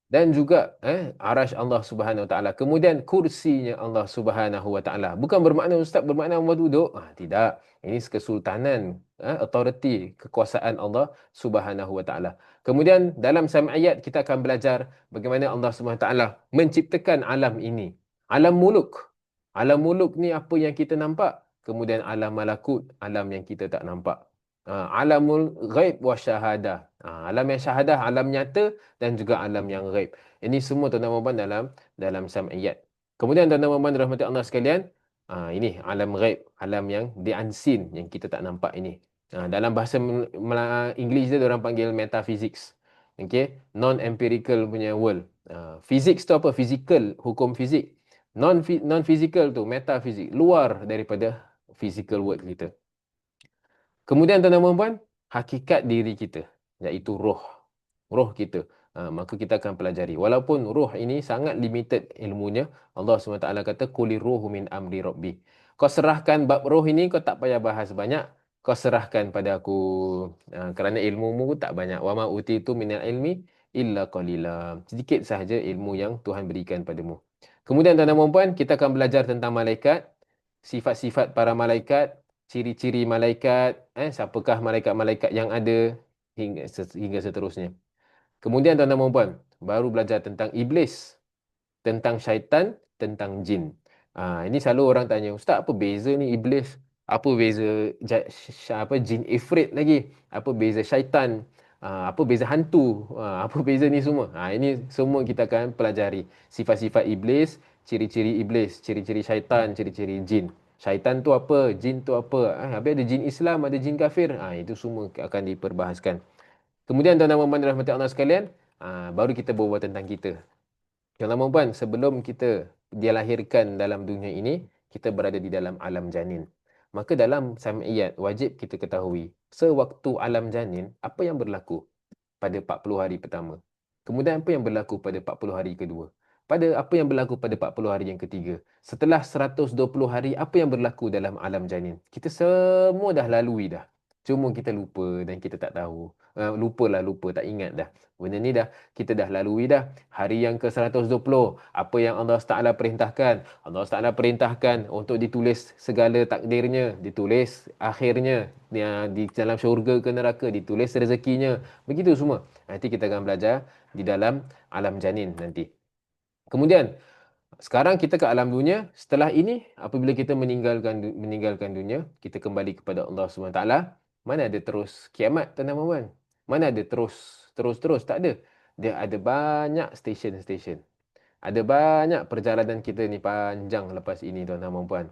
dan juga arash Allah Subhanahu Wa Taala. Kemudian kursinya Allah Subhanahu Wa Taala. Bukan bermakna ustaz bermakna Allah duduk. Tidak. Ini kesultanan, authority, kekuasaan Allah Subhanahu Wa Taala. Kemudian dalam sam'iyat kita akan belajar bagaimana Allah Subhanahu Wa Taala menciptakan alam ini. Alam muluk. Alam muluk ni apa yang kita nampak. Kemudian alam malakut, alam yang kita tak nampak. Alamul ghaib wa syahadah. Alam yang syahadah, alam nyata dan juga alam yang ghaib. Ini semua tuan-tuan dan puan dalam sam'iyat. Kemudian tuan-tuan dan puan rahmati Allah sekalian, ini alam ghaib, alam yang the unseen yang kita tak nampak ini. Dalam bahasa Inggeris dia orang panggil metaphysics. Okey, non-empirical punya world. Physics tu apa? Physical, hukum fizik. Non-physical tu metaphysics, luar daripada physical world kita. Kemudian tuan-tuan dan puan, hakikat diri kita, iaitu roh. Roh kita. Maka kita akan pelajari. Walaupun roh ini sangat limited ilmunya, Allah SWT kata, Quli ruhu min amri rabbi. Kau serahkan bab roh ini, kau tak payah bahas banyak. Kau serahkan pada aku. Kerana ilmumu tak banyak. Wa ma utitu minal ilmi illa qalila. Sedikit sahaja ilmu yang Tuhan berikan padamu. Kemudian tuan-tuan dan puan, kita akan belajar tentang malaikat, sifat-sifat para malaikat, ciri-ciri malaikat, siapakah malaikat-malaikat yang ada, hingga seterusnya. Kemudian tuan-tuan dan puan, baru belajar tentang iblis, tentang syaitan, tentang jin. Ini selalu orang tanya, Ustaz apa beza ni iblis? Apa beza jin ifrit lagi? Apa beza syaitan? Apa beza hantu? Apa beza ni semua? Ini semua kita akan pelajari. Sifat-sifat iblis, ciri-ciri iblis, ciri-ciri syaitan, ciri-ciri jin. Syaitan tu apa? Jin tu apa? Habis ada jin Islam, ada jin kafir. Itu semua akan diperbahaskan. Kemudian tuan-tuan dan puan rahmati Allah sekalian, baru kita berbual tentang kita. Tuan-tuan dan puan, sebelum kita dilahirkan dalam dunia ini, kita berada di dalam alam janin. Maka dalam sam'iyat wajib kita ketahui, sewaktu alam janin, apa yang berlaku pada 40 hari pertama? Kemudian apa yang berlaku pada 40 hari kedua? Apa yang berlaku pada 40 hari yang ketiga? Setelah 120 hari, apa yang berlaku dalam alam janin? Kita semua dah lalui dah. Cuma kita lupa dan kita tak tahu. Lupa, tak ingat dah. Benda ni kita dah lalui dah. Hari yang ke-120, apa yang Allah Taala perintahkan? Allah Taala perintahkan untuk ditulis segala takdirnya, ditulis akhirnya, di dalam syurga ke neraka, ditulis rezekinya. Begitu semua. Nanti kita akan belajar di dalam alam janin nanti. Kemudian, sekarang kita ke alam dunia. Setelah ini, apabila kita meninggalkan dunia, kita kembali kepada Allah SWT. Mana ada terus kiamat, tuan-tuan dan puan? Mana ada terus? Tak ada. Dia ada banyak stesen-stesen. Ada banyak perjalanan kita ni panjang lepas ini, tuan-tuan dan puan.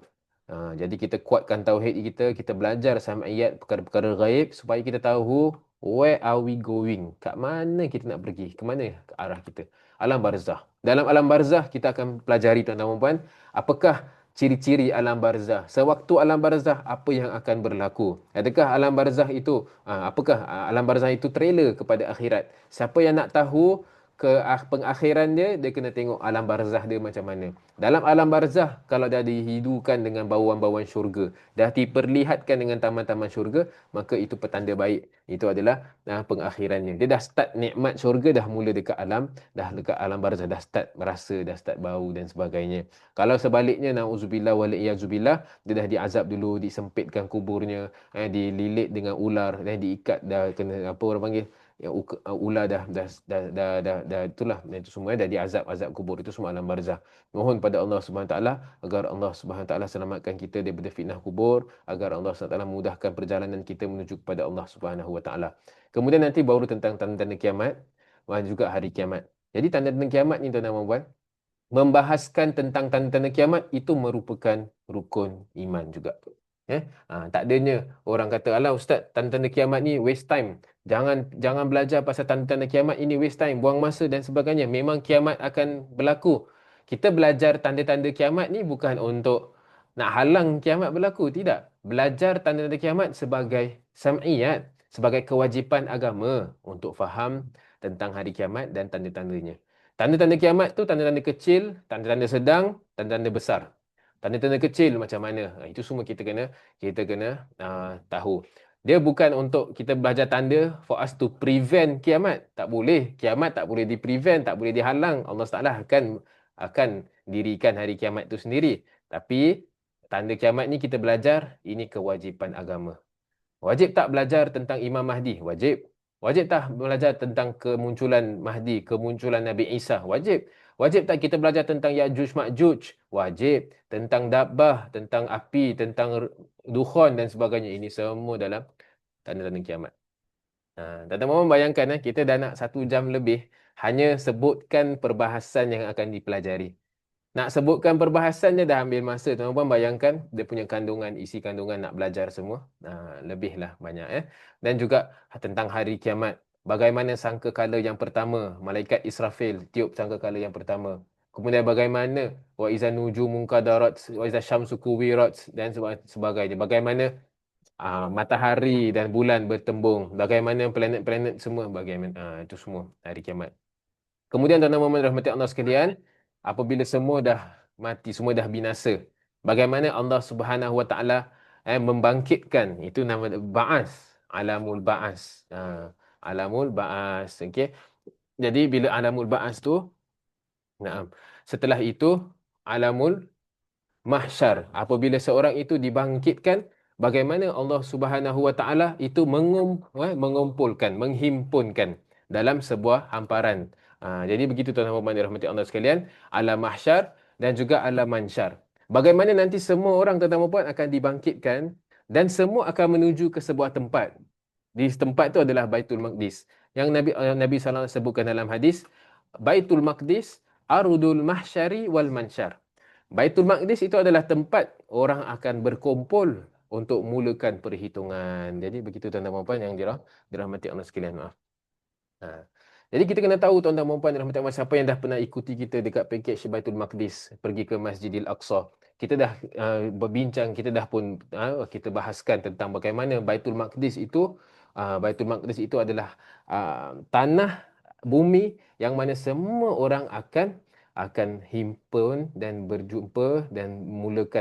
Jadi kita kuatkan tauhid kita belajar sam'iyat, perkara-perkara gaib, supaya kita tahu where are we going, kat mana kita nak pergi, ke mana ke arah kita. Alam barzah. Dalam alam barzah kita akan pelajari, tuan-tuan dan puan, apakah ciri-ciri alam barzah. Sewaktu alam barzah, apa yang akan berlaku? Adakah alam barzah itu, apakah alam barzah itu trailer kepada akhirat? Siapa yang nak tahu pengakhiran dia kena tengok alam barzah dia macam mana. Dalam alam barzah, kalau dah dihidukan dengan bauan-bauan syurga, dah diperlihatkan dengan taman-taman syurga, maka itu petanda baik. Itu adalah pengakhirannya. Dia dah start nikmat syurga, dah mula dekat alam barzah, dah start merasa, dah start bau dan sebagainya. Kalau sebaliknya, na'udzubillah wali'iyadzubillah, dia dah diazab dulu, disempitkan kuburnya, dililit dengan ular, dan diikat, dah kena, apa orang panggil, yang ular dah itulah, itu semua dah diazab kubur. Itu semua alam barzah. Mohon pada Allah Subhanahu taala agar Allah Subhanahu taala selamatkan kita daripada fitnah kubur, agar Allah Subhanahu taala mudahkan perjalanan kita menuju kepada Allah Subhanahu wa taala. Kemudian nanti baru tentang tanda-tanda kiamat dan juga hari kiamat. Jadi tanda-tanda kiamat ni, tuan-tuan dan puan, membahaskan tentang tanda-tanda kiamat itu merupakan rukun iman juga. Tak adanya orang kata, alah ustaz, tanda-tanda kiamat ni waste time. Jangan belajar pasal tanda-tanda kiamat ini, waste time, buang masa dan sebagainya. Memang kiamat akan berlaku. Kita belajar tanda-tanda kiamat ni bukan untuk nak halang kiamat berlaku, tidak. Belajar tanda-tanda kiamat sebagai sam'iyat, sebagai kewajipan agama untuk faham tentang hari kiamat dan tanda-tandanya. Tanda-tanda kiamat tu tanda-tanda kecil, tanda-tanda sedang, tanda-tanda besar. Tanda-tanda kecil macam mana? Itu semua kita kena tahu. Dia bukan untuk kita belajar tanda for us to prevent kiamat. Tak boleh. Kiamat tak boleh di-prevent, tak boleh dihalang. Allah Taala akan dirikan hari kiamat itu sendiri. Tapi tanda kiamat ni kita belajar, ini kewajipan agama. Wajib tak belajar tentang Imam Mahdi? Wajib. Wajib tak belajar tentang kemunculan Mahdi, kemunculan Nabi Isa? Wajib. Wajib tak kita belajar tentang Ya'juj Ma'juj? Wajib. Tentang Dabbah, tentang api, tentang Dukhan dan sebagainya. Ini semua dalam tanda-tanda kiamat. Tuan-tuan mohon bayangkan, kita dah nak 1 jam lebih hanya sebutkan perbahasan yang akan dipelajari. Nak sebutkan perbahasannya dah ambil masa. Tuan-tuan bayangkan dia punya kandungan, isi kandungan nak belajar semua. Lebihlah banyak. Dan juga tentang hari kiamat. Bagaimana sangkakala yang pertama, malaikat Israfil tiup sangkakala yang pertama. Kemudian bagaimana wa iza nujumun qadarat, wa iza syamsu kuwirat dan sebagainya. Bagaimana matahari dan bulan bertembung. Bagaimana planet-planet semua. Bagaimana itu semua hari kiamat. Kemudian tuan-tuan rahmati Allah sekalian, apabila semua dah mati, semua dah binasa, bagaimana Allah Subhanahu Wa Taala membangkitkan, itu nama ba'as, alamul ba'as. Alamul ba'as, okey. Jadi bila alamul ba'as tu, setelah itu alamul mahsyar. Apabila seorang itu dibangkitkan, bagaimana Allah Subhanahu Wa Taala itu mengumpulkan, menghimpunkan dalam sebuah hamparan. Jadi begitu tuan-tuan dan rahmati Allah sekalian, alam mahsyar dan juga alam mansyar. Bagaimana nanti semua orang tuan-tuan dan puan akan dibangkitkan dan semua akan menuju ke sebuah tempat. Di tempat itu adalah Baitul Maqdis. Yang Nabi Sallallahu Alaihi Wasallam sebutkan dalam hadis, Baitul Maqdis arudul mahsyari wal mansyar. Baitul Maqdis itu adalah tempat orang akan berkumpul untuk mulakan perhitungan. Jadi begitu tuan-tuan dan puan yang dirahmati Allah sekalian. Maaf. Jadi kita kena tahu tuan-tuan dan puan rahmati Allah, siapa yang dah pernah ikuti kita dekat package Baitul Maqdis, pergi ke Masjidil Aqsa. Kita dah berbincang, kita dah pun kita bahaskan tentang bagaimana Baitul Maqdis itu adalah tanah bumi yang mana semua orang akan himpun dan berjumpa dan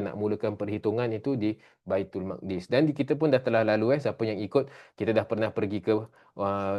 nak mulakan perhitungan itu di Baitul Maqdis. Dan kita pun dah telah lalu, siapa yang ikut, kita dah pernah pergi ke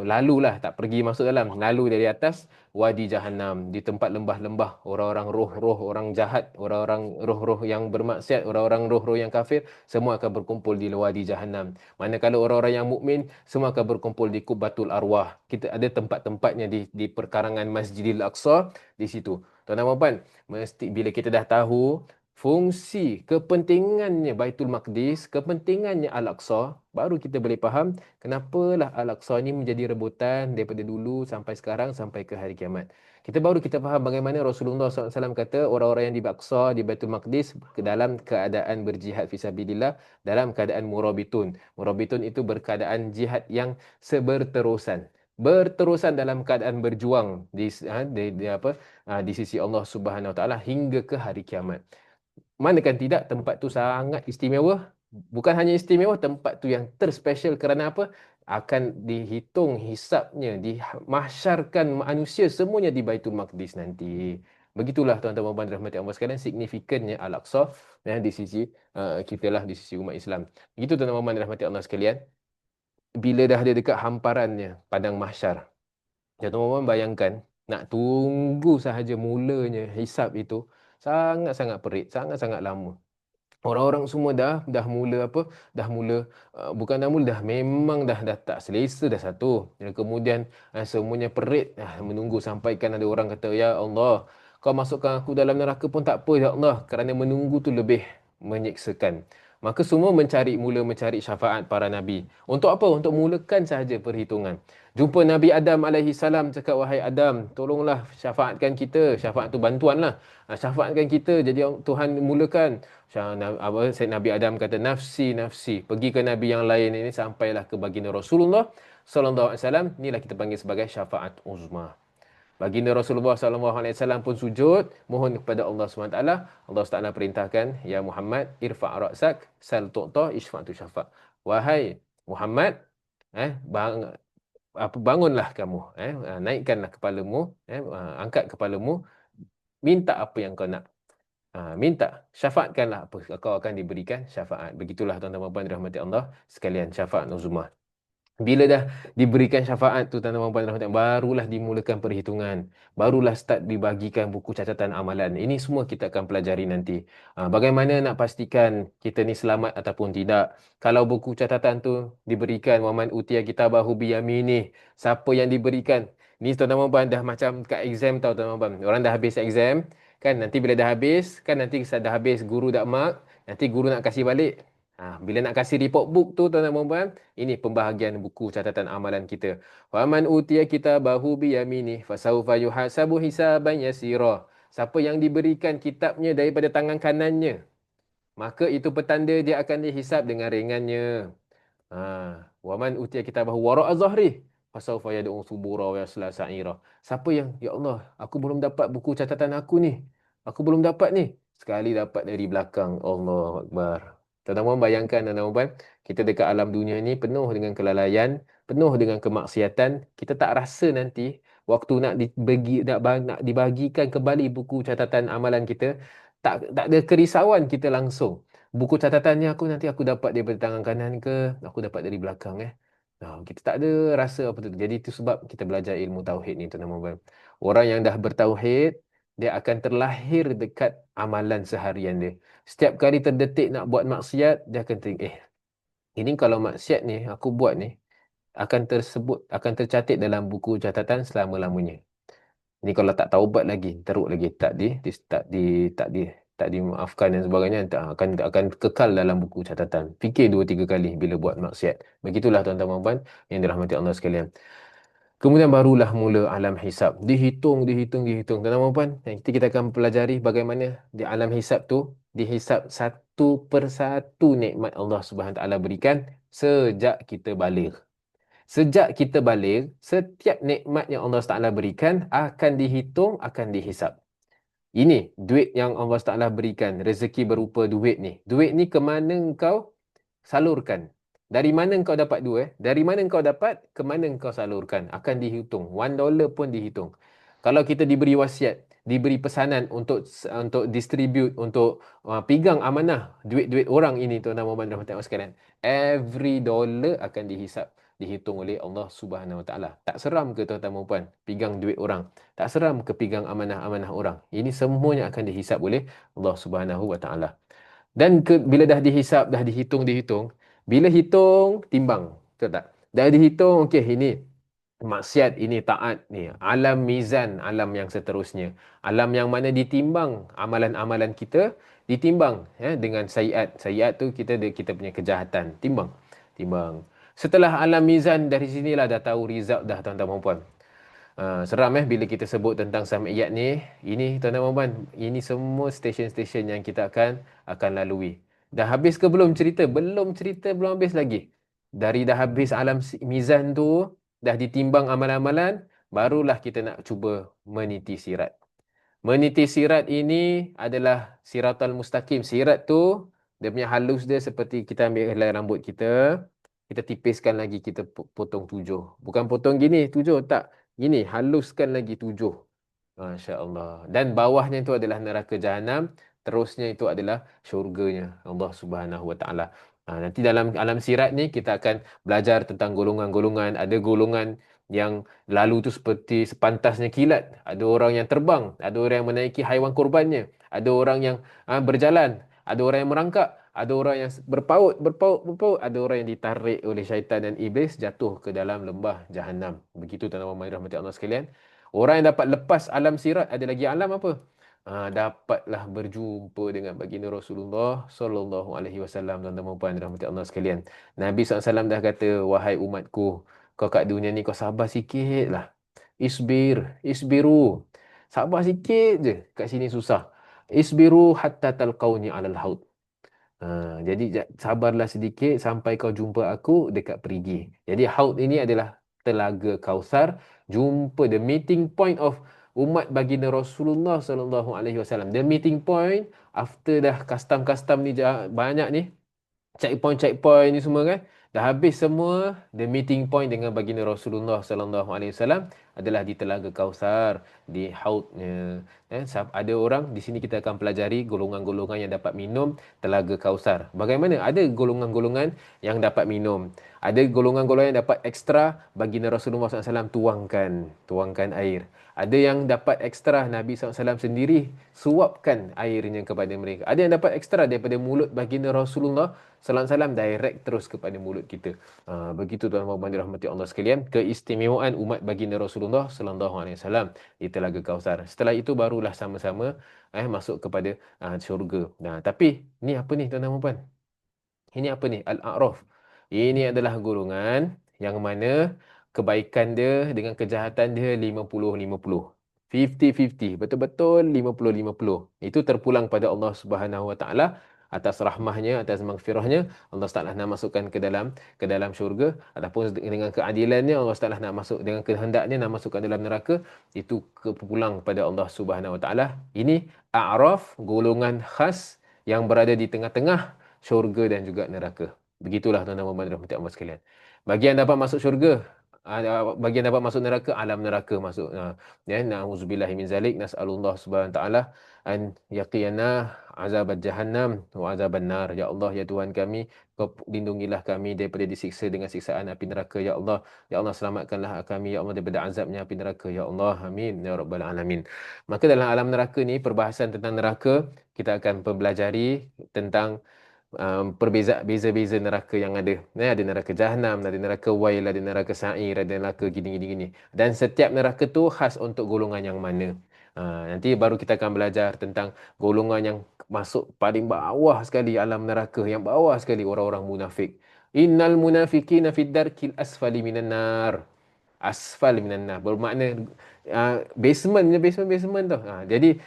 lalulah, tak pergi masuk dalam, lalu dari atas Wadi Jahannam, di tempat lembah-lembah orang-orang roh-roh orang jahat, orang-orang roh-roh yang bermaksiat, orang-orang roh-roh yang kafir, semua akan berkumpul di Wadi Jahannam. Manakala orang-orang yang mukmin semua akan berkumpul di Kubatul Arwah. Kita ada tempat-tempatnya di perkarangan Masjidil Aqsa di situ. Tuan-tuan dan puan, mesti bila kita dah tahu fungsi, kepentingannya Baitul Maqdis, kepentingannya Al-Aqsa, baru kita boleh faham kenapalah Al-Aqsa ni menjadi rebutan daripada dulu sampai sekarang, sampai ke hari kiamat. Kita faham bagaimana Rasulullah SAW kata orang-orang yang di Aqsa, di Baitul Maqdis, ke dalam keadaan berjihad fisabilillah, dalam keadaan murabitun. Murabitun itu berkeadaan jihad yang seberterusan. Berterusan dalam keadaan berjuang di sisi Allah Subhanahu Wa Taala hingga ke hari kiamat. Manakan tidak, tempat tu sangat istimewa. Bukan hanya istimewa, tempat tu yang terspesial kerana apa? Akan dihitung hisapnya, dimahsyarkan manusia semuanya di Baitul Maqdis nanti. Begitulah tuan-tuan dan puan rahmati Allah sekalian, signifikannya Al-Aqsa di sisi kita lah, di sisi umat Islam. Begitu tuan-tuan dan puan rahmati Allah sekalian. Bila dah ada dekat hamparannya padang mahsyar, tuan-tuan bayangkan, nak tunggu sahaja mulanya hisap itu sangat-sangat perit, sangat-sangat lama. Orang-orang semua dah mula bukan dah mula, dah memang dah tak selesa dah satu. Dan kemudian semuanya perit, menunggu sampaikan ada orang kata, "Ya Allah, kau masukkan aku dalam neraka pun tak apa, ya Allah," kerana menunggu tu lebih menyeksakan. Maka semua mula mencari syafaat para nabi. Untuk apa? Untuk mulakan sahaja perhitungan. Jumpa Nabi Adam alaihi salam, cakap, "Wahai Adam, tolonglah syafaatkan kita." Syafaat tu bantuanlah. Syafaatkan kita, jadi Tuhan mulakan. Sayyid Nabi Adam kata, "Nafsi, nafsi." Pergi ke nabi yang lain ini sampailah ke baginda Rasulullah sallallahu alaihi wasallam. Inilah kita panggil sebagai syafaat uzma. Baginda Rasulullah sallallahu alaihi wasallam pun sujud mohon kepada Allah Subhanahu taala. Allah Taala perintahkan, "Ya Muhammad, irfa' ra'sak, sal tu'ta, isfa' tu syafa'." Wahai Muhammad, bangunlah kamu, naikkanlah kepalamu, angkat kepalamu, minta apa yang kau nak. Minta, syafaatkanlah apa, kau akan diberikan syafaat. Begitulah tuan-tuan dan puan dirahmati Allah sekalian, syafaat uzmah. Bila dah diberikan syafaat tu tuan-tuan dan puan rahmatan, barulah dimulakan perhitungan. Barulah start dibagikan buku catatan amalan. Ini semua kita akan pelajari nanti. Bagaimana nak pastikan kita ni selamat ataupun tidak. Kalau buku catatan tu diberikan, waman utia kitabahu biyaminih. Siapa yang diberikan? Ni tuan-tuan dan puan dah macam kat exam tau tuan-tuan dan puan. Orang dah habis exam. Kan nanti bila dah habis, kan nanti dah habis guru dak mark. Nanti guru nak kasih balik. Bila nak kasih report book tu tuan-tuan dan puan, ini pembahagian buku catatan amalan kita. Faman utiya kitabahu biyaminih fasawfa yuhasabu hisaban yasira. Siapa yang diberikan kitabnya daripada tangan kanannya, maka itu petanda dia akan dihisap dengan ringannya. Waman utiya kitabahu wara'a zahri fasawfa yad'u subura wa yasla sa'ira. Siapa yang, ya Allah, aku belum dapat buku catatan aku ni. Aku belum dapat ni. Sekali dapat dari belakang. Allahu Akbar. Tuan-tuan bayangkan tuan-tuan, kita dekat alam dunia ni penuh dengan kelalaian, penuh dengan kemaksiatan. Kita tak rasa nanti waktu nak dibagikan kembali buku catatan amalan kita, tak ada kerisauan kita langsung. Buku catatannya aku dapat daripada tangan kanan ke, aku dapat dari belakang kita tak ada rasa apa tu. Jadi itu sebab kita belajar ilmu tauhid ni tuan-tuan. Orang yang dah bertauhid, dia akan terlahir dekat amalan seharian dia. Setiap kali terdetik nak buat maksiat, dia akan think, ini kalau maksiat ni aku buat ni akan tercatat dalam buku catatan selama-lamanya. Ini kalau tak taubat lagi, teruk lagi, tak dimaafkan dan sebagainya, akan kekal dalam buku catatan. Fikir 2-3 kali bila buat maksiat. Begitulah tuan-tuan dan puan yang dirahmati Allah sekalian. Kemudian barulah mula alam hisab. Dihitung. Tuan-tuan dan puan, nanti kita akan pelajari bagaimana di alam hisab tu dihisab satu persatu nikmat Allah Subhanahu Wa Taala berikan sejak kita balik. Sejak kita balik, setiap nikmat yang Allah Taala berikan akan dihitung, akan dihisap. Ini duit yang Allah Taala berikan, rezeki berupa duit ni. Duit ni ke mana engkau salurkan? Dari mana engkau dapat duit? Dari mana engkau dapat? Ke mana engkau salurkan? Akan dihitung. $1 pun dihitung. Kalau kita diberi wasiat, diberi pesanan untuk distribute, untuk pegang amanah duit-duit orang ini, tuan-tuan dan puan-puan sekalian, every dollar akan dihisap, dihitung oleh Allah Subhanahu Wa Taala. Tak seram ke tuan-tuan dan puan pegang duit orang? Tak seram ke pegang amanah-amanah orang? Ini semuanya akan dihisap oleh Allah Subhanahu Wa Taala. Dan bila dah dihisap, dah dihitung, bila hitung, timbang. Betul tak? Dah dihitung, okey, ini maksiat, ini taat, ni alam mizan, alam yang seterusnya. Alam yang mana ditimbang amalan-amalan kita, ditimbang dengan sayiat. Sayiat tu kita punya kejahatan. Timbang. Setelah alam mizan, dari sinilah dah tahu result dah tuan-tuan dan puan. Seram bila kita sebut tentang sam'iyat ni. Ini tuan-tuan dan puan, ini semua stesen-stesen yang kita akan lalui. Dah habis ke belum cerita? Belum cerita, belum habis lagi. Dari dah habis alam mizan tu, dah ditimbang amalan-amalan, barulah kita nak cuba meniti sirat. Meniti sirat ini adalah siratal mustaqim. Sirat tu, dia punya halus dia seperti kita ambil helai rambut kita tipiskan lagi, kita potong 7. Bukan potong gini 7, tak. Gini, haluskan lagi 7. Masya Allah. Dan bawahnya itu adalah neraka jahanam. Terusnya itu adalah syurganya Allah Subhanahu Wa Taala. Nanti dalam alam sirat ni kita akan belajar tentang golongan-golongan. Ada golongan yang lalu tu seperti sepantasnya kilat. Ada orang yang terbang. Ada orang yang menaiki haiwan korbannya. Ada orang yang berjalan. Ada orang yang merangkak. Ada orang yang berpaut. Ada orang yang ditarik oleh syaitan dan iblis jatuh ke dalam lembah jahanam. Begitu tuan-tuan rahmati Allah sekalian. Orang yang dapat lepas alam sirat, ada lagi alam apa? Dapatlah berjumpa dengan baginda Rasulullah sallallahu alaihi wasallam, tuan-tuan dan puan rahmati Allah sekalian. Nabi SAW dah kata, wahai umatku, kau kat dunia ni kau sabar sikitlah. Isbiru. Sabar sikit je, kat sini susah. Isbiru hatta talqauni alal haud. Jadi sabarlah sedikit sampai kau jumpa aku dekat perigi. Jadi haud ini adalah telaga Kausar. Jumpa the meeting point of umat baginda Rasulullah sallallahu alaihi wasallam. The meeting point after dah custom ni banyak ni. Checkpoint ni semua kan. Dah habis semua, the meeting point dengan baginda Rasulullah sallallahu alaihi wasallam adalah di Telaga Kausar, di haudnya. Ada orang di sini kita akan pelajari golongan-golongan yang dapat minum Telaga Kausar. Bagaimana? Ada golongan-golongan yang dapat minum. Ada golongan-golongan yang dapat ekstra baginda Rasulullah SAW tuangkan air. Ada yang dapat ekstra Nabi SAW sendiri suapkan airnya kepada mereka. Ada yang dapat ekstra daripada mulut baginda Rasulullah SAW direct terus kepada mulut kita. Begitu tuan-tuan dirahmati Allah sekalian, keistimewaan umat baginda Rasulullah SAW di Telaga Kausar. Setelah itu barulah sama-sama masuk kepada syurga. Nah, tapi ni apa ni tuan-tuan dan puan? Ini apa ni? Al-A'raf. Ini adalah golongan yang mana kebaikan dia dengan kejahatan dia 50-50. 50-50. Betul-betul 50-50. Itu terpulang pada Allah Subhanahu Wa Taala atas rahmahnya, atas maghfirahnya. Allah Taala nak masukkan ke dalam syurga, ataupun dengan keadilannya Allah Taala nak masuk, dengan kehendaknya nak masukkan dalam neraka. Itu terpulang pada Allah Subhanahu Wa Taala. Ini A'raf, golongan khas yang berada di tengah-tengah syurga dan juga neraka. Begitulah tuan-tuan dan puan-puan rahmati Allah sekalian. Bagi yang dapat masuk syurga, bagi yang dapat masuk neraka, alam neraka masuk. Ya, na'udzubillahi min zalik, nas'alullah subhanahu wa ta'ala an yaqiyana azab jahannam wa azab nar. Ya Allah, ya Tuhan kami, Kau lindungilah kami daripada disiksa dengan siksaan api neraka, ya Allah. Ya Allah, selamatkanlah kami, ya Allah, daripada azabnya api neraka, ya Allah. Amin ya rabbal alamin. Maka dalam alam neraka ni, perbahasan tentang neraka, kita akan pelajari tentang beza-beza neraka yang ada. Ada neraka Jahannam, ada neraka Wail, ada neraka Sa'ir, ada neraka gini. Dan setiap neraka tu khas untuk golongan yang mana. Nanti baru kita akan belajar tentang golongan yang masuk paling bawah sekali alam neraka, yang bawah sekali orang-orang munafik. Innal munafiqina fid darkil asfali minan nar. Asfal minan nar bermakna basement tu. Jadi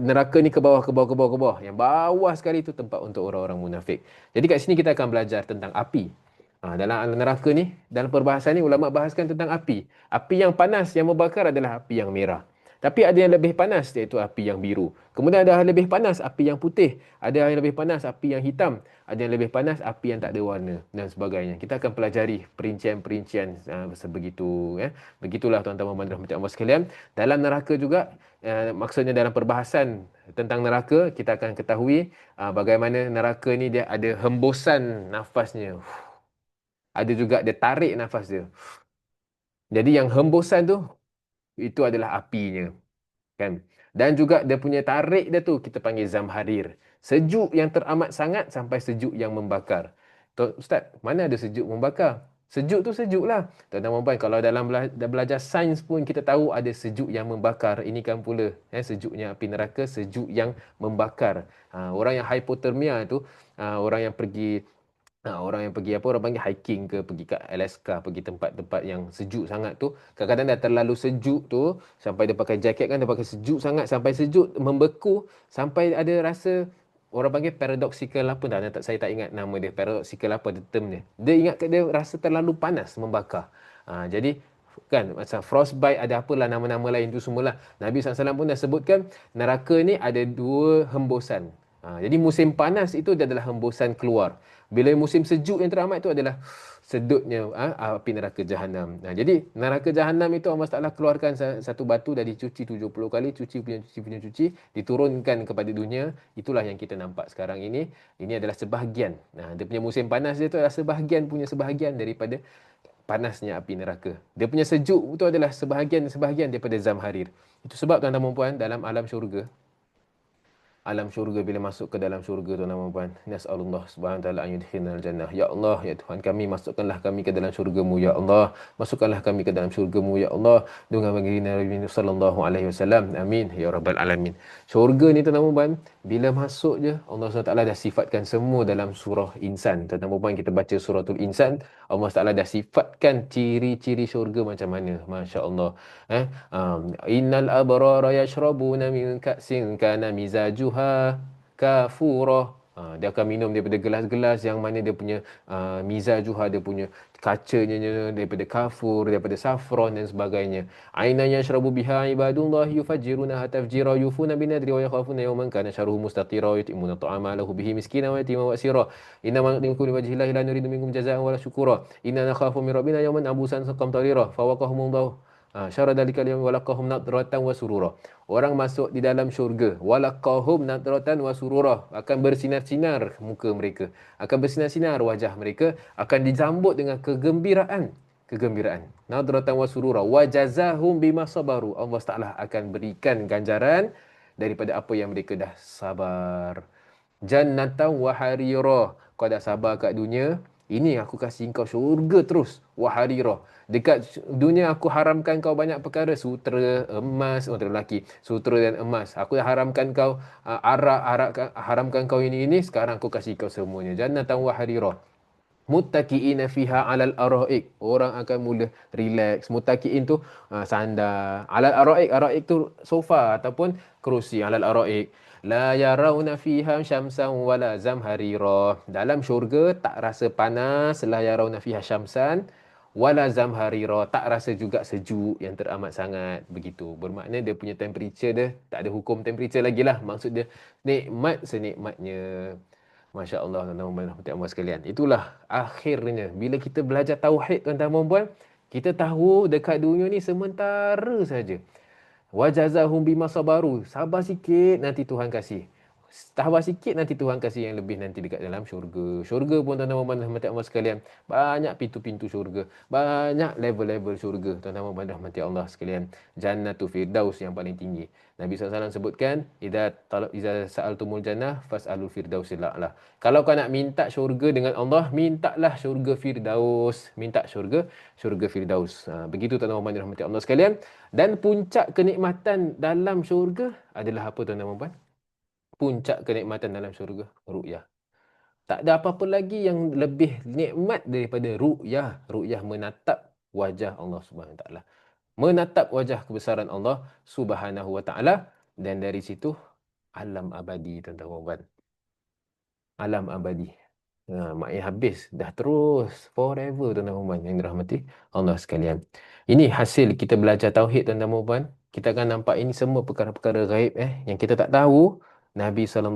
neraka ni ke bawah. Yang bawah sekali tu tempat untuk orang-orang munafik. Jadi kat sini kita akan belajar tentang api. Dalam neraka ni, dalam perbahasan ni ulama bahaskan tentang api. Api yang panas yang membakar adalah api yang merah. Tapi ada yang lebih panas, iaitu api yang biru. Kemudian ada yang lebih panas, api yang putih. Ada yang lebih panas, api yang hitam. Ada yang lebih panas, api yang tak ada warna dan sebagainya. Kita akan pelajari perincian-perincian sebegitu. Begitulah tuan-tuan dan puan-puan rahmati sekalian. Dalam neraka juga, maksudnya dalam perbahasan tentang neraka, kita akan ketahui bagaimana neraka ni dia ada hembusan nafasnya. Ada juga dia tarik nafas dia. Jadi yang hembusan tu, itu adalah apinya, kan? Dan juga dia punya tarik dia tu kita panggil zamharir. Sejuk yang teramat sangat sampai sejuk yang membakar. Ustaz, mana ada sejuk membakar? Sejuk tu sejuk lah. Tuan-tuan puan, kalau dalam belajar sains pun kita tahu ada sejuk yang membakar. Ini kan pula sejuknya api neraka, sejuk yang membakar. Orang yang hipotermia tu, orang yang pergi orang panggil hiking ke, pergi kat Alaska, pergi tempat-tempat yang sejuk sangat tu, kadang-kadang dah terlalu sejuk tu, sampai dia pakai jaket kan, dia pakai sejuk sangat, sampai sejuk membeku, sampai ada rasa, orang panggil paradoxical apa tak, saya tak ingat nama dia, paradoxical apa dia term dia ingat dia rasa terlalu panas membakar. Jadi kan macam frostbite, ada apalah nama-nama lain tu semualah. Nabi SAW pun dah sebutkan neraka ni ada dua hembusan. Jadi musim panas itu adalah hembusan keluar. Bila musim sejuk yang teramat itu adalah sedutnya api neraka Jahannam. Jadi neraka Jahannam itu Allah Taala keluarkan satu batu dah dicuci 70 kali, cuci, diturunkan kepada dunia. Itulah yang kita nampak sekarang ini. Ini adalah sebahagian. Dia punya musim panas dia itu adalah sebahagian daripada panasnya api neraka. Dia punya sejuk itu adalah sebahagian daripada zamharir. Itu sebab tuan-tuan dan puan, dalam alam syurga, bila masuk ke dalam syurga tuan-tuan dan puan, nas'alullah subhanahu wa taala an yudkhilnal jannah. Ya Allah, ya Tuhan kami, masukkanlah kami ke dalam syurga-Mu ya Allah. Masukkanlah kami ke dalam syurga-Mu ya Allah, dengan baginda Nabi sallallahu alaihi wasallam. Amin ya rabbal alamin. Syurga ni tuan-tuan dan puan, bila masuk je Allah SWT dah sifatkan semua dalam surah Insan. Tuan-tuan dan puan, kita baca suratul Insan, Allah SWT dah sifatkan ciri-ciri syurga macam mana. Masya-Allah. Innal abrara yashrabuna min ka'sin kana mizajuha kafura. Dia akan minum daripada gelas-gelas yang mana dia punya mizajuha, dia punya kacanya daripada kafur, daripada safron dan sebagainya. Ainan yashrabu biha ibadullah yufajjiruna tafjira yufuna binadri wa yakhafuna yawman kana sharruhu mustatira yutimuna ta'ama lahu bihi miskina wa yatima wa asira. Inna ma nuqulu wajhillahi la nuridu minkum jazaa'an wala syukura. Inna nakhafu min rabbina yawman abusan qamtarira fawaqahumullahu Syara dalika al-yawm walaqahum nadratan wa surura. Orang masuk di dalam syurga, walaqahum nadratan wa surura, akan bersinar-sinar muka mereka, akan bersinar-sinar wajah mereka, akan disambut dengan kegembiraan. Kegembiraan. Nadratan wa surura wa jazahum bima sabaru. Allah Taala akan berikan ganjaran daripada apa yang mereka dah sabar. Jannatan wa harira. Kau dah sabar kat dunia, ini aku kasih kau syurga terus. Wa harira. Dekat dunia aku haramkan kau banyak perkara, sutera, emas, untuk lelaki, sutera dan emas. Aku dah haramkan kau haramkan kau ini. Sekarang aku kasih kau semuanya. Jannatan wa harira. Muttaqi'ina fiha 'alal araik. Orang akan mula relax. Muttaqi'in tu sandar. 'Alal araik, araik tu sofa ataupun kerusi. 'Alal araik. La yarawna fiha syamsan wala zamharira. Dalam syurga tak rasa panas. La yarawna fiha syamsan wala zamharira. Tak rasa juga sejuk yang teramat sangat. Begitu. Bermakna dia punya temperature dia tak ada hukum temperature lagi lah. Maksud dia nikmat senikmatnya. Masya Allah, tuan-tuan dan puan sekalian. Itulah akhirnya. Bila kita belajar tauhid, tuan-tuan dan puan, kita tahu dekat dunia ni sementara saja. Wajazahum bima sabaru. Sabar sikit, nanti Tuhan kasih. Sabar sikit, nanti Tuhan kasih yang lebih nanti dekat dalam syurga. Syurga pun tuan-tuan dan puan sekalian, banyak pintu-pintu syurga. Banyak level-level syurga, tuan-tuan dan puan Allah sekalian. Jannatul Firdaus yang paling tinggi. Nabi SAW sebutkan, Iza sa'altumul jannah fas'alul firdausil a'la. Kalau kau nak minta syurga dengan Allah, mintalah syurga Firdaus. Minta syurga Firdaus. Begitu tuan-tuan dan puan Allah sekalian. Dan puncak kenikmatan dalam syurga adalah apa, tuan-tuan dan puan? Puncak kenikmatan dalam syurga, ru'yah. Tak ada apa-apa lagi yang lebih nikmat daripada ru'yah. Ru'yah menatap wajah Allah Subhanahu Wa Taala. Menatap wajah kebesaran Allah Subhanahu Wa Taala, dan dari situ alam abadi, tuan-tuan dan puan. Alam abadi. Maknanya habis. Dah terus. Forever, tuan-tuan dan puan yang dirahmati Allah sekalian. Ini hasil kita belajar tauhid, tuan-tuan dan puan. Kita akan nampak ini semua perkara-perkara gaib yang kita tak tahu. Nabi SAW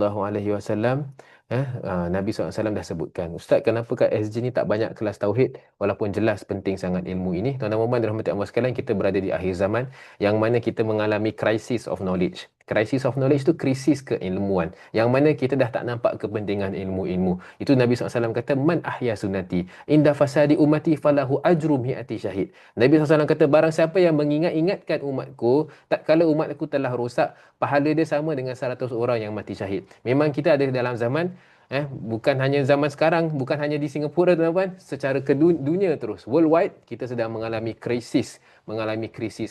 Nabi SAW dah sebutkan. Ustaz, kenapa kat SG ni tak banyak kelas tauhid? Walaupun jelas penting sangat ilmu ini. Tuan-tuan dan puan dirahmati Allah sekalian, kita berada di akhir zaman yang mana kita mengalami crisis of knowledge. Crisis of knowledge tu krisis keilmuan. Yang mana kita dah tak nampak kepentingan ilmu-ilmu. Itu Nabi SAW kata, Man ahya sunnati inda fasadi umati falahu ajru mi'ati syahid. Nabi SAW kata, barang siapa yang mengingat-ingatkan umatku, tak kala umatku telah rosak, pahala dia sama dengan 100 orang yang mati syahid. Memang kita ada dalam zaman, bukan hanya zaman sekarang, bukan hanya di Singapura, tuan-tuan, secara ke dunia terus, worldwide, kita sedang mengalami krisis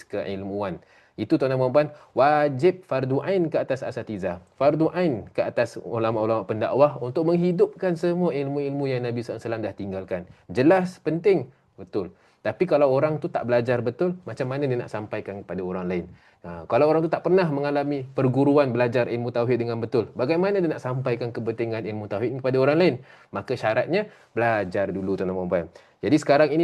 keilmuan. Itu, tuan-tuan dan puan, wajib fardu ain ke atas asatizah. Fardu ain ke atas ulama-ulama pendakwah untuk menghidupkan semua ilmu-ilmu yang Nabi SAW dah tinggalkan. Jelas, penting, betul. Tapi kalau orang tu tak belajar betul, macam mana dia nak sampaikan kepada orang lain? Kalau orang tu tak pernah mengalami perguruan belajar ilmu tauhid dengan betul, bagaimana dia nak sampaikan kepentingan ilmu tauhid kepada orang lain? Maka syaratnya, belajar dulu, tuan-tuan dan puan. Jadi sekarang ini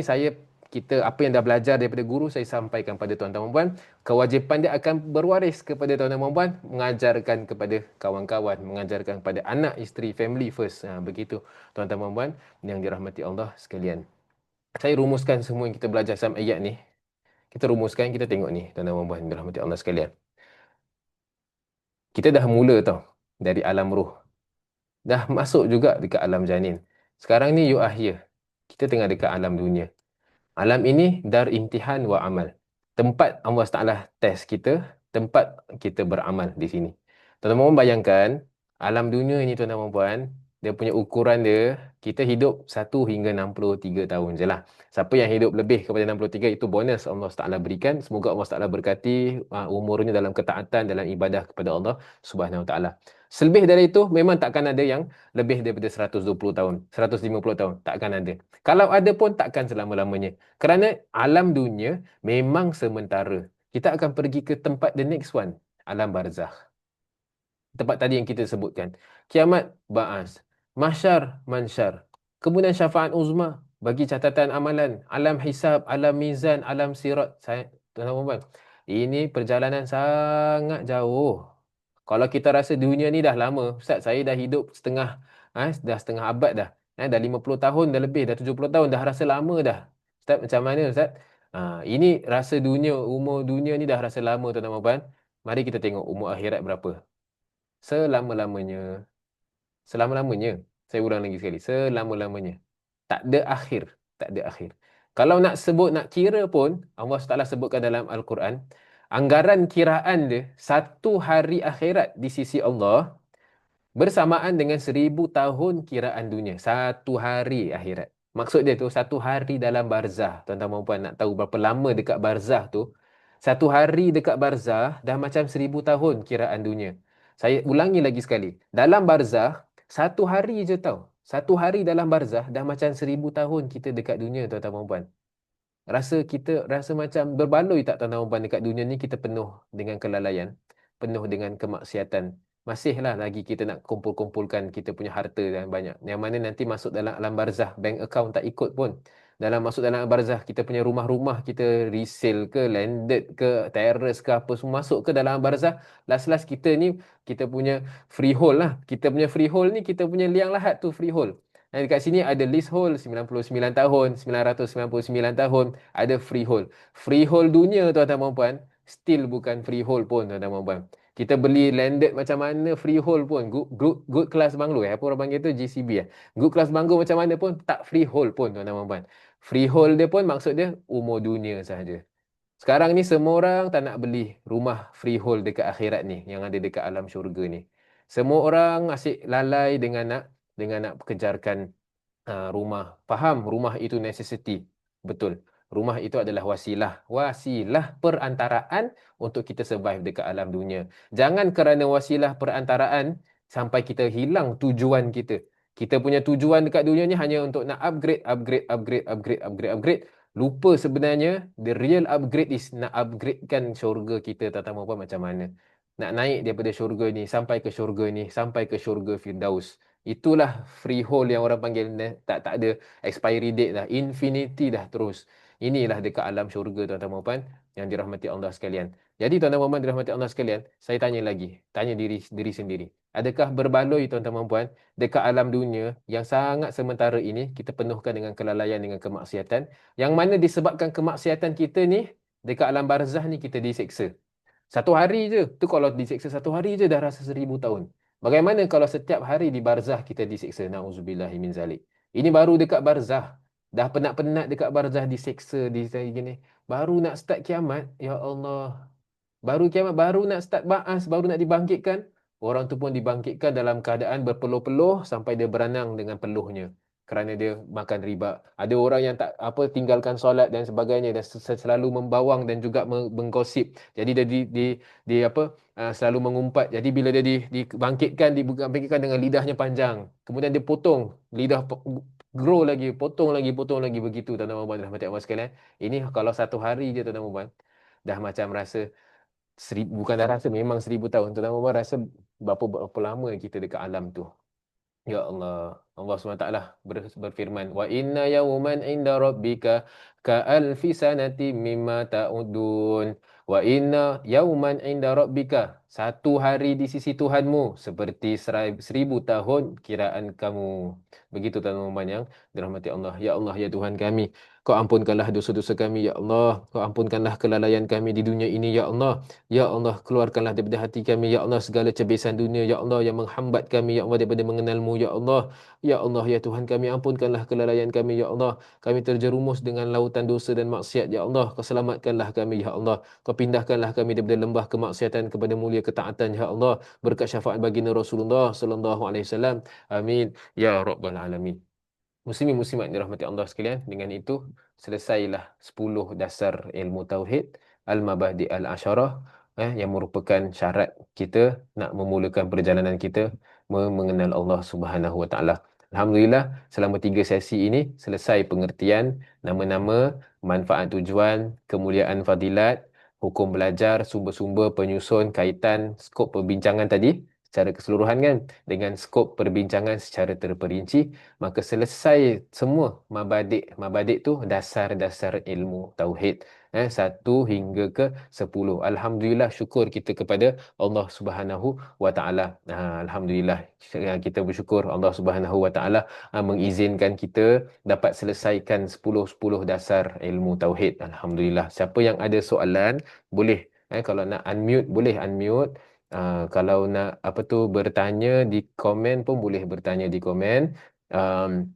kita apa yang dah belajar daripada guru, saya sampaikan pada tuan-tuan dan puan. Kewajipan dia akan berwaris kepada tuan-tuan dan puan, mengajarkan kepada kawan-kawan, mengajarkan kepada anak, isteri, family first. Begitu, tuan-tuan dan puan yang dirahmati Allah sekalian. Saya rumuskan semua yang kita belajar dalam ayat ni. Kita rumuskan, kita tengok ni, tuan-tuan dan puan yang dirahmati Allah sekalian. Kita dah mula tau dari alam ruh. Dah masuk juga dekat alam janin. Sekarang ni you are here. Kita tengah dekat alam dunia. Alam ini dar imtihan wa amal. Tempat Allah Taala test kita, tempat kita beramal di sini. Tuan-tuan bayangkan, alam dunia ini, tuan-tuan dan puan, dia punya ukuran dia, kita hidup 1 hingga 63 tahun je lah. Siapa yang hidup lebih kepada 63, itu bonus Allah Taala berikan. Semoga Allah Taala berkati umurnya dalam ketaatan, dalam ibadah kepada Allah Subhanahu Wa Taala. Selebih dari itu, memang takkan ada yang lebih daripada 120 tahun, 150 tahun. Takkan ada. Kalau ada pun, takkan selama-lamanya. Kerana alam dunia memang sementara. Kita akan pergi ke tempat the next one, alam barzakh. Tempat tadi yang kita sebutkan. Kiamat, ba'as. Mahsyar, mansyar. Kemudian syafaat uzma, bagi catatan amalan. Alam hisab, alam mizan, alam sirat. Tuan-tuan, ini perjalanan sangat jauh. Kalau kita rasa dunia ni dah lama, Ustaz, saya dah hidup dah setengah abad dah. Dah 50 tahun dah lebih, dah 70 tahun, dah rasa lama dah. Ustaz, macam mana Ustaz? Ini rasa dunia, umur dunia ni dah rasa lama tuan-tuan dan puan. Mari kita tengok umur akhirat berapa. Selama-lamanya. Selama-lamanya. Saya ulang lagi sekali. Selama-lamanya. Tak ada akhir. Tak ada akhir. Kalau nak sebut, nak kira pun, Allah SWT sebutkan dalam Al-Quran, anggaran kiraan dia, satu hari akhirat di sisi Allah, bersamaan dengan 1,000 tahun kiraan dunia. Satu hari akhirat. Maksud dia tu, satu hari dalam barzah. Tuan-tuan dan puan nak tahu berapa lama dekat barzah tu. Satu hari dekat barzah dah macam 1,000 tahun kiraan dunia. Saya ulangi lagi sekali. Dalam barzah, satu hari je tau. Satu hari dalam barzah dah macam 1,000 tahun kita dekat dunia, tuan-tuan dan puan. Rasa macam berbaloi tak tuan-tuan dan puan, dekat dunia ni kita penuh dengan kelalaian, penuh dengan kemaksiatan. Masihlah lagi kita nak kumpul-kumpulkan kita punya harta dan banyak. Yang mana nanti masuk dalam alam barzah, bank account tak ikut pun. Masuk dalam alam barzah, kita punya rumah-rumah kita resale ke, landed ke, terrace ke, apa semua masuk ke dalam alam barzah. Last-last kita ni, kita punya freehold lah. Kita punya freehold ni, kita punya liang lahat tu freehold. Dan dekat sini ada leasehold 99 tahun, 999 tahun, ada freehold. Freehold dunia tuan-tuan dan puan, still bukan freehold pun tuan-tuan dan puan. Kita beli landed macam mana freehold pun, good class banglo apa orang panggil tu, GCB Good class banglo macam mana pun tak freehold pun tuan-tuan dan puan. Freehold dia pun maksud dia umur dunia sahaja. Sekarang ni semua orang tak nak beli rumah freehold dekat akhirat ni, yang ada dekat alam syurga ni. Semua orang asyik lalai dengan nak kejarkan rumah. Faham, rumah itu necessity. Betul. Rumah itu adalah wasilah. Wasilah perantaraan untuk kita survive dekat alam dunia. Jangan kerana wasilah perantaraan sampai kita hilang tujuan kita. Kita punya tujuan dekat dunia ni hanya untuk nak upgrade. Lupa sebenarnya the real upgrade is nak upgradekan syurga kita, tak tahu apa macam mana. Nak naik daripada syurga ni sampai ke syurga ni, sampai ke syurga Firdaus. Itulah freehold yang orang panggil, tak ada expiry date dah, infinity dah terus. Inilah dekat alam syurga tuan-tuan dan puan yang dirahmati Allah sekalian. Jadi tuan-tuan dan puan dirahmati Allah sekalian, saya tanya lagi, tanya diri sendiri. Adakah berbaloi tuan-tuan dan puan dekat alam dunia yang sangat sementara ini kita penuhkan dengan kelalaian, dengan kemaksiatan, yang mana disebabkan kemaksiatan kita ni dekat alam barzah ni kita diseksa. Satu hari je. Tu kalau diseksa satu hari je dah rasa 1,000 tahun. Bagaimana kalau setiap hari di barzah kita diseksa? Na'udzubillahi min zalik. Ini baru dekat barzah. Dah penat-penat dekat barzah diseksa, gini. Baru nak start kiamat, ya Allah. Baru kiamat, baru nak start ba'as, baru nak dibangkitkan. Orang tu pun dibangkitkan dalam keadaan berpeluh-peluh sampai dia beranang dengan peluhnya. Kerana dia makan riba. Ada orang yang tak tinggalkan solat dan sebagainya dan selalu membawang dan juga menggosip. Jadi dia selalu mengumpat. Jadi bila dia dibangkitkan dengan lidahnya panjang. Kemudian dia potong lidah, grow lagi, potong lagi begitu, tuan-tuan dan puan rahmati Allah sekalian. Ini kalau satu hari je tuan-tuan dan puan, dah macam rasa bukan dah rasa, memang 1,000 tahun. Tuan-tuan dan puan rasa berapa lama kita dekat alam tu. Ya Allah, Allah SWT berfirman, wa inna yawman inda rabbika ka alfi sanati mimma ta'udun. Wa inna yawman inda rabbika, satu hari di sisi Tuhanmu seperti 1,000 tahun kiraan kamu. Begitu tuan-tuan yang dirahmati Allah. Ya Allah, ya Tuhan kami, Kau ampunkanlah dosa-dosa kami, ya Allah. Kau ampunkanlah kelalaian kami di dunia ini, ya Allah. Ya Allah, keluarkanlah daripada hati kami, ya Allah, segala cebisan dunia, ya Allah, yang menghambat kami, ya Allah, daripada mengenal-Mu, ya Allah. Ya Allah, ya Tuhan kami, ampunkanlah kelalaian kami, ya Allah. Kami terjerumus dengan lautan dosa dan maksiat, ya Allah. Kau selamatkanlah kami, ya Allah. Kau pindahkanlah kami daripada lembah kemaksiatan kepada mulia ketaatan, ya Allah. Berkat syafaat baginda Rasulullah sallallahu alaihi wasallam. Amin ya rabbal alamin. Muslimin muslimat dirahmati Allah sekalian, dengan itu selesailah 10 dasar ilmu tauhid al-mabadi al-asyarah, yang merupakan syarat kita nak memulakan perjalanan kita mengenal Allah Subhanahu Wa Taala. Alhamdulillah, selama 3 sesi ini selesai pengertian nama-nama, manfaat tujuan, kemuliaan fadilat, hukum belajar, sumber-sumber penyusun, kaitan, skop perbincangan tadi. secara keseluruhan kan, dengan skop perbincangan secara terperinci. Maka selesai semua mabadik tu dasar-dasar ilmu tauhid, 1 hingga ke 10. Alhamdulillah, syukur kita kepada Allah Subhanahu wa taala. Alhamdulillah, kita bersyukur Allah Subhanahu wa taala mengizinkan kita dapat selesaikan 10 dasar ilmu tauhid. Alhamdulillah. Siapa yang ada soalan boleh, kalau nak unmute boleh unmute. Kalau nak apa tu bertanya di komen pun boleh bertanya di komen. Um,